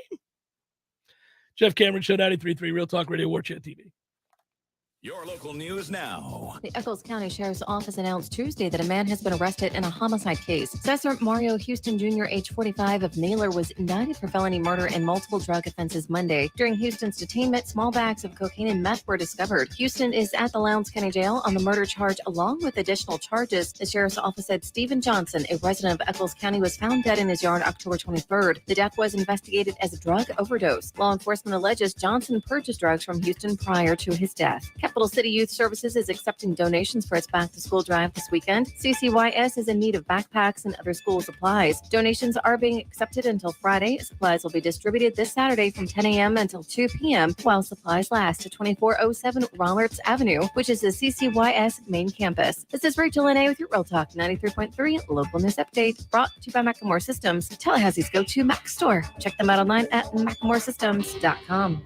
Speaker 1: Jeff Cameron, Show 93.3, Real Talk Radio, Warchant TV.
Speaker 11: Your local news now.
Speaker 5: The Eccles County Sheriff's Office announced Tuesday that a man has been arrested in a homicide case. Assessor Mario Houston Jr., age 45, of Naylor, was indicted for felony murder and multiple drug offenses Monday. During Houston's detainment, small bags of cocaine and meth were discovered. Houston is at the Lowndes County Jail on the murder charge along with additional charges. The Sheriff's Office said Stephen Johnson, a resident of Eccles County, was found dead in his yard October 23rd. The death was investigated as a drug overdose. Law enforcement alleges Johnson purchased drugs from Houston prior to his death. Capital City Youth Services is accepting donations for its back-to-school drive this weekend. CCYS is in need of backpacks and other school supplies. Donations are being accepted until Friday. Supplies will be distributed this Saturday from 10 a.m. until 2 p.m. while supplies last to 2407 Roberts Avenue, which is the CCYS main campus. This is Rachel Lene with your Real Talk 93.3 local news update, brought to you by Macklemore Systems, Tallahassee's go-to Mac store. Check them out online at MacklemoreSystems.com.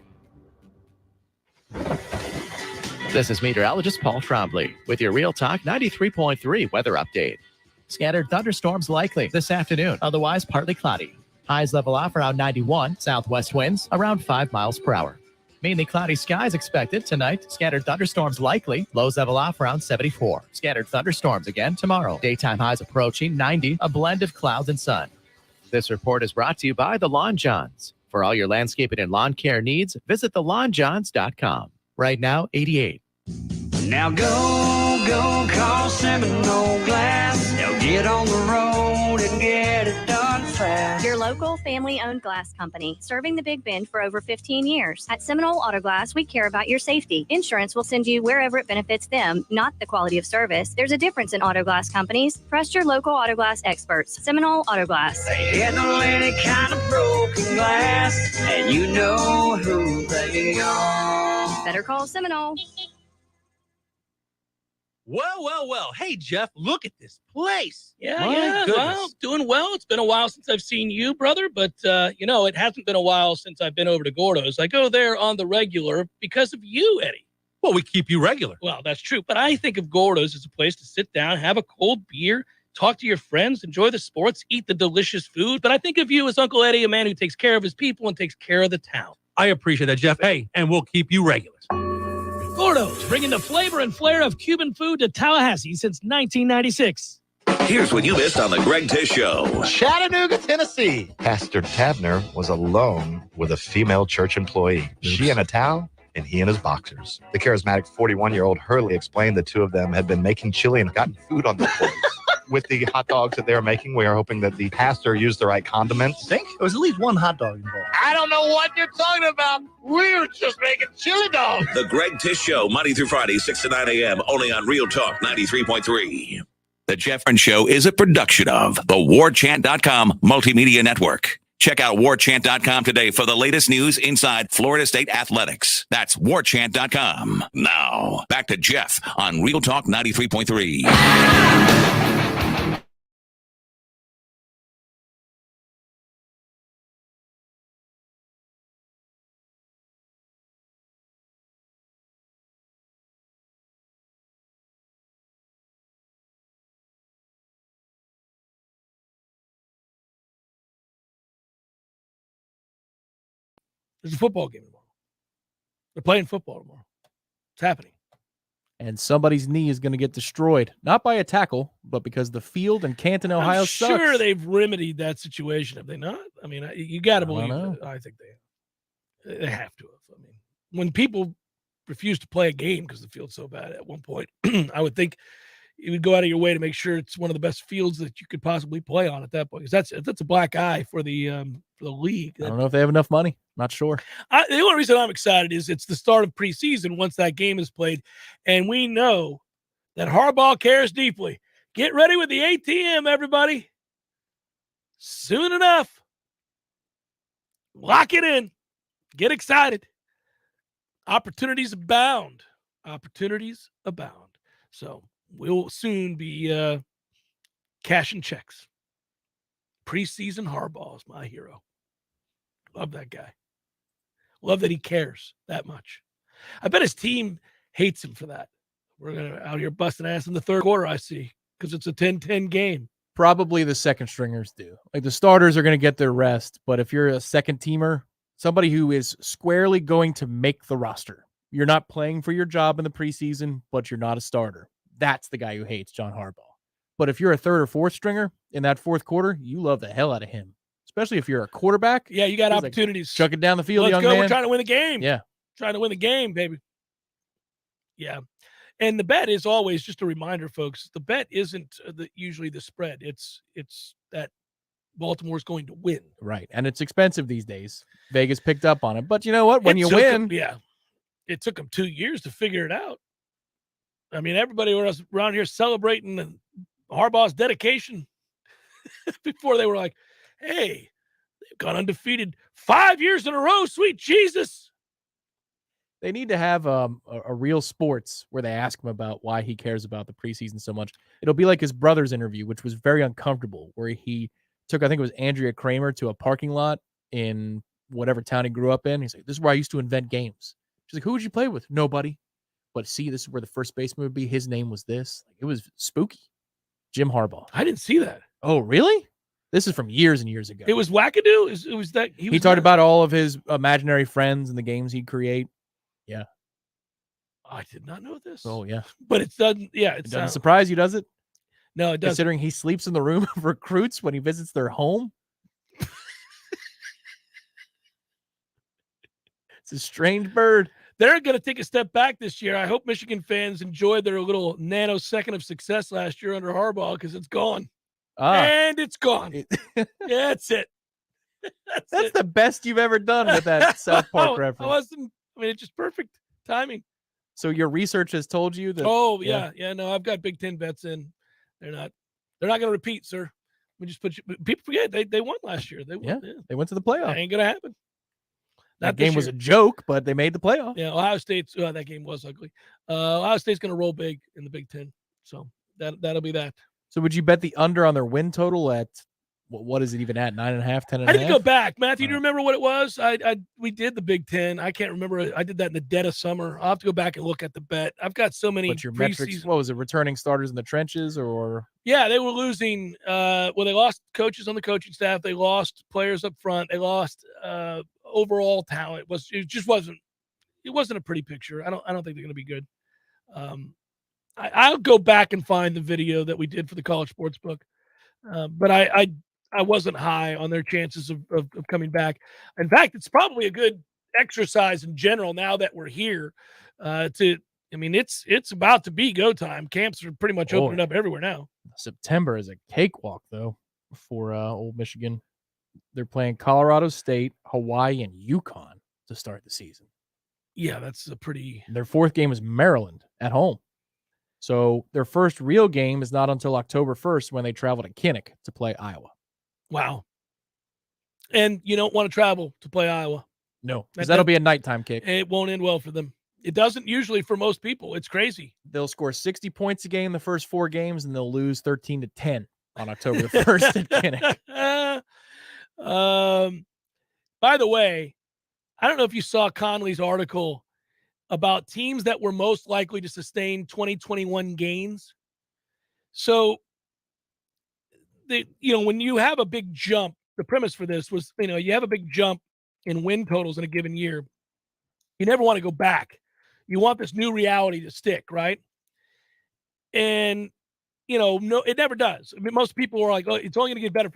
Speaker 13: This is meteorologist Paul Trombley with your Real Talk 93.3 weather update. Scattered thunderstorms likely this afternoon, otherwise partly cloudy. Highs level off around 91. Southwest winds around 5 miles per hour. Mainly cloudy skies expected tonight. Scattered thunderstorms likely. Lows level off around 74. Scattered thunderstorms again tomorrow. Daytime highs approaching 90. A blend of clouds and sun. This report is brought to you by The Lawn Johns. For all your landscaping and lawn care needs, visit thelawnjohns.com. Right now, 88.
Speaker 15: Now go call Seminole Glass. They'll get on the road and get it done fast.
Speaker 16: Your local family-owned glass company, serving the Big Bend for over 15 years. At Seminole Auto Glass, we care about your safety. Insurance will send you wherever it benefits them, not the quality of service. There's a difference in auto glass companies. Trust your local auto glass experts. Seminole Auto Glass.
Speaker 15: They handle any kind of broken glass, and you know who they are.
Speaker 16: Better call Seminole.
Speaker 17: Well. Hey, Jeff, look at this place.
Speaker 1: Yeah. Well, doing well. It's been a while since I've seen you, brother, but, it hasn't been a while since I've been over to Gordo's. I go there on the regular because of you, Eddie.
Speaker 17: Well, we keep you regular.
Speaker 1: Well, that's true, but I think of Gordo's as a place to sit down, have a cold beer, talk to your friends, enjoy the sports, eat the delicious food. But I think of you as Uncle Eddie, a man who takes care of his people and takes care of the town.
Speaker 17: I appreciate that, Jeff. Hey, and we'll keep you regular.
Speaker 1: Gordo's, bringing the flavor and flair of Cuban food to Tallahassee since 1996.
Speaker 11: Here's what you missed on the Greg Tish Show.
Speaker 18: Chattanooga, Tennessee. Pastor Tabner was alone with a female church employee. She in a towel and he in his boxers. The charismatic 41-year-old Hurley explained the two of them had been making chili and gotten food on their plates. With the hot dogs that they were making, we are hoping that the pastor used the right condiments. I think there was at least one hot dog involved. I don't know what you're talking about. We were just making chili dogs.
Speaker 11: The Greg Tish Show, Monday through Friday, 6 to 9 a.m., only on Real Talk 93.3. The Jeff Friend Show is a production of the Warchant.com Multimedia Network. Check out Warchant.com today for the latest news inside Florida State athletics. That's Warchant.com. Now, back to Jeff on Real Talk 93.3.
Speaker 1: There's a football game tomorrow. They're playing football tomorrow. It's happening.
Speaker 2: And somebody's knee is going to get destroyed, not by a tackle, but because the field in Canton, Ohio,
Speaker 1: I'm sure
Speaker 2: sucks.
Speaker 1: they've remedied that situation, have they not? I mean, you got to believe it. I think they have to have. I mean, when people refuse to play a game because the field's so bad at one point, I would think you would go out of your way to make sure it's one of the best fields that you could possibly play on at that point. Because that's a black eye for the league.
Speaker 2: I don't know if they have enough money. Not sure.
Speaker 1: The only reason I'm excited is it's the start of preseason once that game is played. And we know that Harbaugh cares deeply. Get ready with the ATM, everybody. Soon enough. Lock it in. Get excited. Opportunities abound. Opportunities abound. So we'll soon be cashing checks. Preseason Harbaugh is my hero. Love that guy. Love that he cares that much. I bet his team hates him for that. We're going to out here busting ass in the third quarter, I see, because it's a 10-10 game.
Speaker 2: Probably the second stringers do. Like the starters are going to get their rest, but if you're a second teamer, somebody who is squarely going to make the roster, you're not playing for your job in the preseason, but you're not a starter. That's the guy who hates John Harbaugh. But if you're a third or fourth stringer in that fourth quarter, you love the hell out of him. Especially if you're a quarterback.
Speaker 1: Yeah, you got opportunities.
Speaker 2: Like, chuck it down the field,
Speaker 1: Let's
Speaker 2: young
Speaker 1: go.
Speaker 2: man.
Speaker 1: We're trying to win the game.
Speaker 2: Yeah.
Speaker 1: Trying to win the game, baby. Yeah. And the bet is always, just a reminder, folks, the bet isn't usually the spread. It's that Baltimore's going to win.
Speaker 2: Right. And it's expensive these days. Vegas picked up on it. But you know what? When you win.
Speaker 1: It took them 2 years to figure it out. I mean, everybody was around here celebrating Harbaugh's dedication before they were like, hey, they've gone undefeated 5 years in a row. Sweet Jesus.
Speaker 2: They need to have a real sports where they ask him about why he cares about the preseason so much. It'll be like his brother's interview, which was very uncomfortable, where he took, I think it was Andrea Kramer, to a parking lot in whatever town he grew up in. He's like, this is where I used to invent games. She's like, who would you play with? Nobody. But see, this is where the first baseman would be. His name was this. Like, it was spooky. Jim Harbaugh.
Speaker 1: I didn't see that.
Speaker 2: Oh, really? This is from years and years ago.
Speaker 1: It was wackadoo. It was that
Speaker 2: He talked about all of his imaginary friends and the games he'd create. Yeah.
Speaker 1: I did not know this.
Speaker 2: Oh yeah.
Speaker 1: But it doesn't. Yeah,
Speaker 2: It doesn't surprise you, does it?
Speaker 1: No, it doesn't.
Speaker 2: Considering he sleeps in the room of recruits when he visits their home. It's a strange bird.
Speaker 1: They're going to take a step back this year. I hope Michigan fans enjoyed their little nanosecond of success last year under Harbaugh because it's gone. And it's gone. That's it.
Speaker 2: That's the best you've ever done with that South Park reference.
Speaker 1: It's just perfect timing.
Speaker 2: So your research has told you that.
Speaker 1: Oh yeah. No, I've got Big Ten bets in. They're not going to repeat, sir. We just people forget they won last year. They won. Yeah.
Speaker 2: They went to the playoff.
Speaker 1: That ain't going to happen.
Speaker 2: That game was a joke, but they made the playoff.
Speaker 1: Yeah, Ohio State's that game was ugly. Ohio State's going to roll big in the Big Ten, so that'll be that.
Speaker 2: So would you bet the under on their win total at what is it even at 9.5, 10.5?
Speaker 1: I didn't go back, Matthew. Do you remember what it was? We did the Big Ten. I can't remember. I did that in the dead of summer. I'll have to go back and look at the bet. I've got so many.
Speaker 2: But your metrics, what was it? Returning starters in the trenches, or
Speaker 1: yeah, they were losing. They lost coaches on the coaching staff. They lost players up front. They lost overall talent. It just wasn't a pretty picture. I don't think they're going to be good. I'll go back and find the video that we did for the college sports book. But I wasn't high on their chances of coming back. In fact, it's probably a good exercise in general now that we're here. It's about to be go time. Camps are pretty much opening up everywhere now.
Speaker 2: September is a cakewalk though for Old Michigan. They're playing Colorado State, Hawaii, and UConn to start the season.
Speaker 1: Yeah, that's a pretty.
Speaker 2: Their fourth game is Maryland at home. So their first real game is not until October 1st when they travel to Kinnick to play Iowa.
Speaker 1: Wow. And you don't want to travel to play Iowa.
Speaker 2: No, because that'll be a nighttime kick.
Speaker 1: It won't end well for them. It doesn't usually for most people. It's crazy.
Speaker 2: They'll score 60 points a game the first 4 games, and they'll lose 13-10 on October the 1st at Kinnick.
Speaker 1: By the way, I don't know if you saw Conley's article about teams that were most likely to sustain 2021 gains. So, when you have a big jump, the premise for this was, you have a big jump in win totals in a given year. You never want to go back. You want this new reality to stick, right? And, no, it never does. I mean, most people are like, oh, it's only going to get better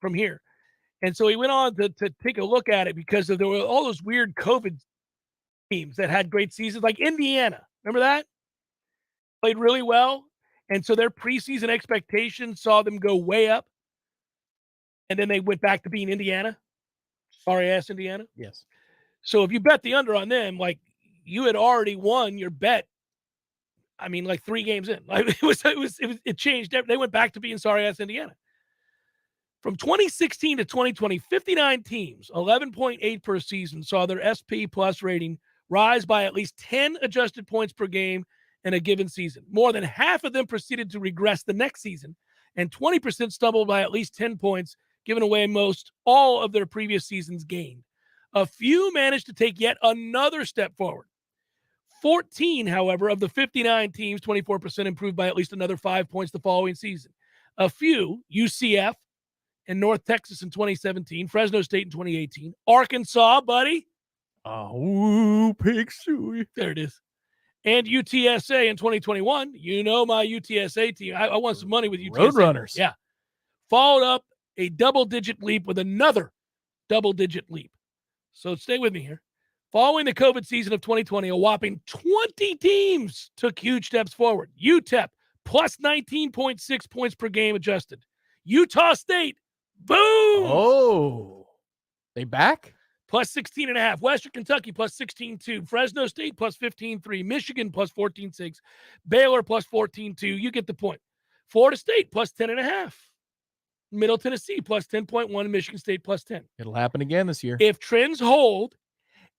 Speaker 1: from here. And so he went on to take a look at it because there were all those weird COVID teams that had great seasons, like Indiana. Remember that? Played really well. And so their preseason expectations saw them go way up. And then they went back to being Indiana. Sorry-ass Indiana.
Speaker 2: Yes.
Speaker 1: So if you bet the under on them, like you had already won your bet. I mean, like 3 games in. Like it changed. They went back to being sorry-ass Indiana. From 2016 to 2020, 59 teams, 11.8 per season, saw their SP plus rating rise by at least 10 adjusted points per game in a given season. More than half of them proceeded to regress the next season, and 20% stumbled by at least 10 points, giving away most all of their previous season's gain. A few managed to take yet another step forward. 14, however, of the 59 teams, 24% improved by at least another 5 points the following season. A few, UCF, in North Texas in 2017, Fresno State in 2018, Arkansas, buddy.
Speaker 2: Oh, Pig Suey.
Speaker 1: There it is. And UTSA in 2021. You know my UTSA team. I won some money with UTSA.
Speaker 2: Roadrunners.
Speaker 1: Yeah. Followed up a double-digit leap with another double-digit leap. So stay with me here. Following the COVID season of 2020, a whopping 20 teams took huge steps forward. UTEP, plus 19.6 points per game adjusted. Utah State, boom!
Speaker 2: Oh, they back?
Speaker 1: Plus 16.5. Western Kentucky, plus 16.2. Fresno State, plus 15.3. Michigan, plus 14.6. Baylor, plus 14.2. You get the point. Florida State, plus 10.5. Middle Tennessee, plus 10.1. Michigan State, plus 10.
Speaker 2: It'll happen again this year.
Speaker 1: If trends hold,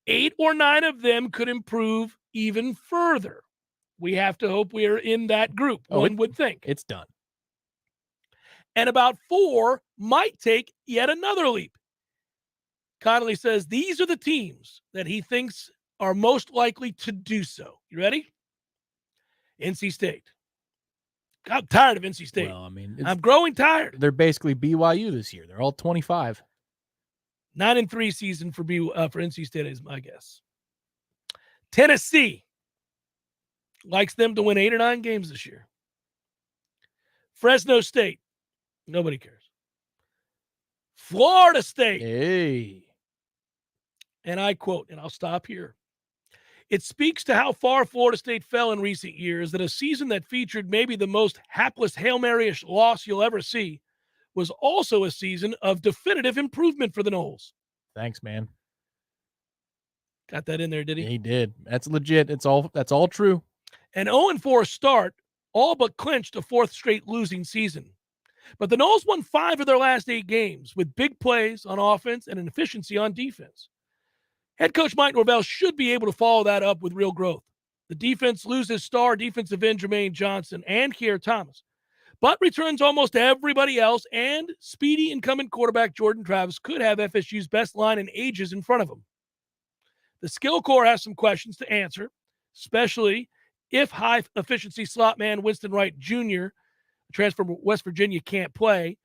Speaker 1: 8 or 9 of them could improve even further. We have to hope we are in that group, one would think.
Speaker 2: It's done.
Speaker 1: And about 4 might take yet another leap. Connolly says these are the teams that he thinks are most likely to do so. You ready? NC State, I'm tired of NC State.
Speaker 2: Well, I mean,
Speaker 1: I'm growing tired.
Speaker 2: They're basically BYU this year. They're all 25.
Speaker 1: 9-3 season for NC State is my guess. Tennessee likes them to win 8 or 9 games this year. Fresno State, nobody cares. Florida State.
Speaker 2: Hey.
Speaker 1: And I quote, and I'll stop here. It speaks to how far Florida State fell in recent years that a season that featured maybe the most hapless Hail Mary-ish loss you'll ever see was also a season of definitive improvement for the Noles.
Speaker 2: Thanks, man.
Speaker 1: Got that in there, did he?
Speaker 2: Yeah, he did. That's legit. That's all true.
Speaker 1: An 0-4 start all but clinched a 4th straight losing season. But the Noles won 5 of their last 8 games with big plays on offense and an efficiency on defense. Head coach Mike Norvell should be able to follow that up with real growth. The defense loses star defensive end Jermaine Johnson and Kier Thomas, but returns almost everybody else, and speedy incumbent quarterback Jordan Travis could have FSU's best line in ages in front of him. The skill core has some questions to answer, especially if high-efficiency slot man Winston Wright Jr., a transfer from West Virginia, can't play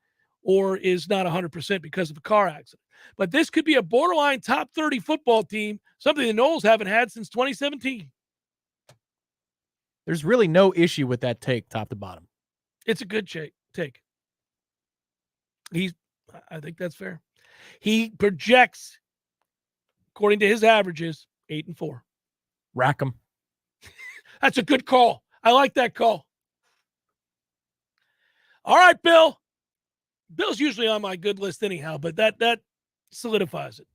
Speaker 1: or is not 100% because of a car accident. But this could be a borderline top 30 football team, something the Noles haven't had since 2017.
Speaker 2: There's really no issue with that take, top to bottom.
Speaker 1: It's a good take. I think that's fair. He projects, according to his averages, 8-4.
Speaker 2: Rack them.
Speaker 1: That's a good call. I like that call. All right, Bill. Bill's usually on my good list anyhow, but that solidifies it.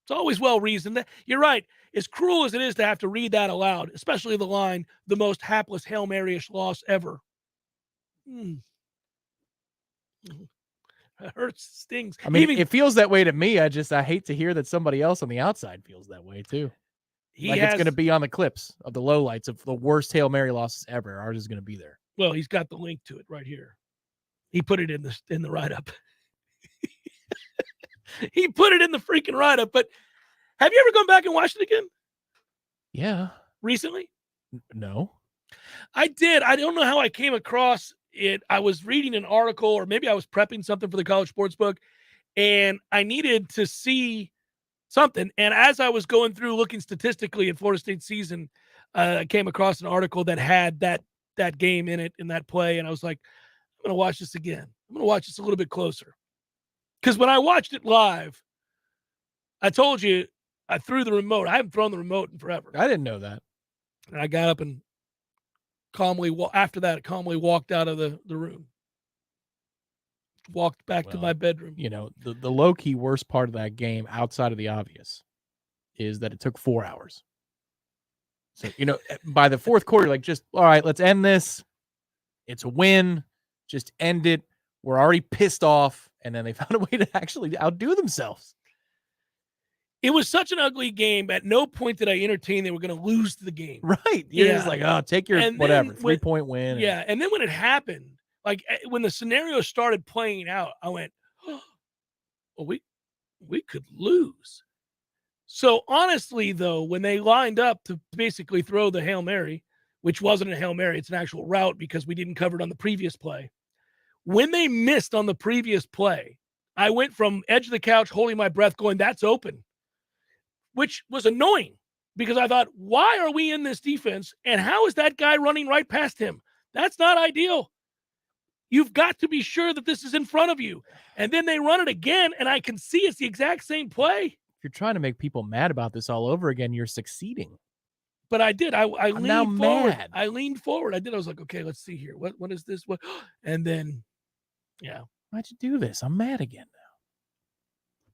Speaker 1: It's always well-reasoned. You're right. As cruel as it is to have to read that aloud, especially the line, the most hapless Hail Mary-ish loss ever. It hurts, stings.
Speaker 2: I mean, it feels that way to me. I hate to hear that somebody else on the outside feels that way too. It's going to be on the clips of the lowlights of the worst Hail Mary losses ever. Ours is going to be there.
Speaker 1: Well, he's got the link to it right here. He put it in the write-up. He put it in the freaking write-up. But have you ever gone back and watched it again?
Speaker 2: Yeah.
Speaker 1: Recently?
Speaker 2: No.
Speaker 1: I did. I don't know how I came across it. I was reading an article, or maybe I was prepping something for the college sports book, and I needed to see something. And as I was going through looking statistically at Florida State's season, I came across an article that had that game in it, in that play, and I was like, I'm going to watch this again. I'm going to watch this a little bit closer. Because when I watched it live, I told you I threw the remote. I haven't thrown the remote in forever.
Speaker 2: I didn't know that.
Speaker 1: And I got up and calmly walked out of the room. Walked back to my bedroom.
Speaker 2: You know, the low-key worst part of that game, outside of the obvious, is that it took 4 hours. So, you know, by the fourth quarter, like, just, all right, let's end this. It's a win. Just end it. We're already pissed off. And then they found a way to actually outdo themselves.
Speaker 1: It was such an ugly game. At no point did I entertain they were going to lose the game.
Speaker 2: Right. You're just like, oh, take your whatever, 3-point win.
Speaker 1: Yeah. And then when it happened, like when the scenario started playing out, I went, oh, well, we could lose. So honestly, though, when they lined up to basically throw the Hail Mary, which wasn't a Hail Mary, it's an actual route because we didn't cover it on the previous play. When they missed on the previous play, I went from edge of the couch holding my breath going, that's open, which was annoying because I thought, why are we in this defense? And how is that guy running right past him? That's not ideal. You've got to be sure that this is in front of you. And then they run it again, and I can see it's the exact same play.
Speaker 2: If you're trying to make people mad about this all over again, you're succeeding.
Speaker 1: But I did. I leaned
Speaker 2: now
Speaker 1: forward.
Speaker 2: mad.
Speaker 1: I leaned forward. I was like, okay, let's see here. What is this? What? And then, yeah.
Speaker 2: Why'd you do this? I'm mad again now.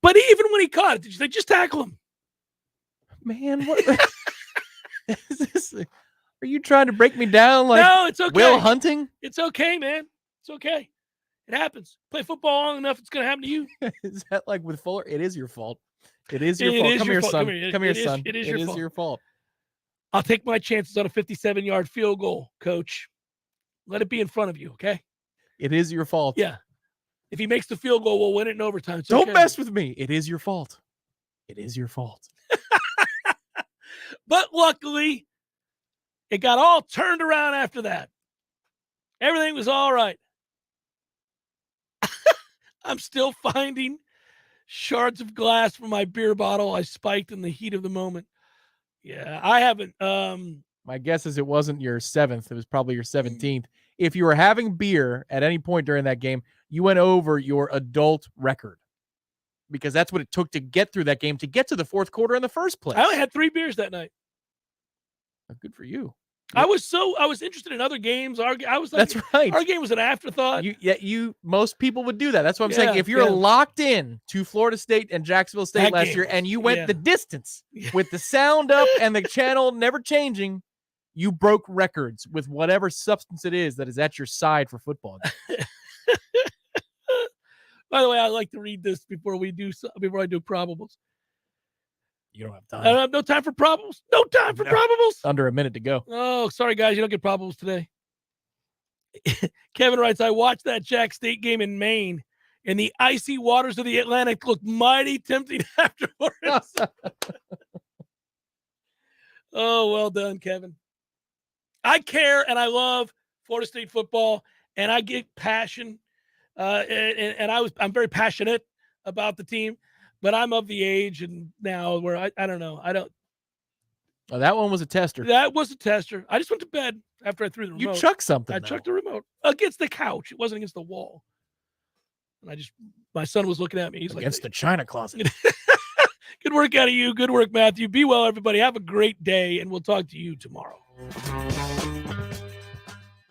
Speaker 1: But even when he caught it, did you say, just tackle him?
Speaker 2: Man, what is this? Are you trying to break me down like
Speaker 1: no, it's okay.
Speaker 2: Will Hunting?
Speaker 1: It's okay, man. It's okay. It happens. Play football long enough, it's going to happen to you.
Speaker 2: Is that like with Fuller? It is your fault. It is your fault. Come here, son. Come here, son.
Speaker 1: It is
Speaker 2: your fault.
Speaker 1: I'll take my chances on a 57-yard field goal, coach. Let it be in front of you, okay?
Speaker 2: It is your fault.
Speaker 1: Yeah. If he makes the field goal, we'll win it in overtime. It's
Speaker 2: Don't
Speaker 1: okay.
Speaker 2: mess with me. It is your fault. It is your fault.
Speaker 1: But luckily, it got all turned around after that. Everything was all right. I'm still finding shards of glass from my beer bottle I spiked in the heat of the moment. Yeah, I haven't.
Speaker 2: My guess is it wasn't your 7th. It was probably your 17th. If you were having beer at any point during that game, you went over your adult record because that's what it took to get through that game, to get to the fourth quarter in the first place.
Speaker 1: I only had 3 beers that night.
Speaker 2: Good for you.
Speaker 1: I was interested in other games. I was like,
Speaker 2: That's right.
Speaker 1: Our game was an afterthought.
Speaker 2: Most people would do that. That's what I'm saying. If you're locked in to Florida State and Jacksonville State last year, and you went the distance with the sound up and the channel never changing, you broke records with whatever substance it is that is at your side for football.
Speaker 1: By the way, I like to read this before I do probables.
Speaker 2: You don't have time.
Speaker 1: I don't have no time for probables. No time for probables.
Speaker 2: Under a minute to go.
Speaker 1: Oh, sorry, guys. You don't get probables today. Kevin writes, I watched that Jack State game in Maine, and the icy waters of the Atlantic looked mighty tempting afterwards. Oh, well done, Kevin. I care and I love Florida State football, and I get passion. I'm very passionate about the team. But I'm of the age and now where I don't know. I don't.
Speaker 2: Oh, that one was a tester.
Speaker 1: That was a tester. I just went to bed after I threw the remote.
Speaker 2: You chucked something.
Speaker 1: I chucked the remote against the couch. It wasn't against the wall. And my son was looking at me. He's
Speaker 2: against the china closet.
Speaker 1: Good work out of you. Good work, Matthew. Be well, everybody. Have a great day, and we'll talk to you tomorrow.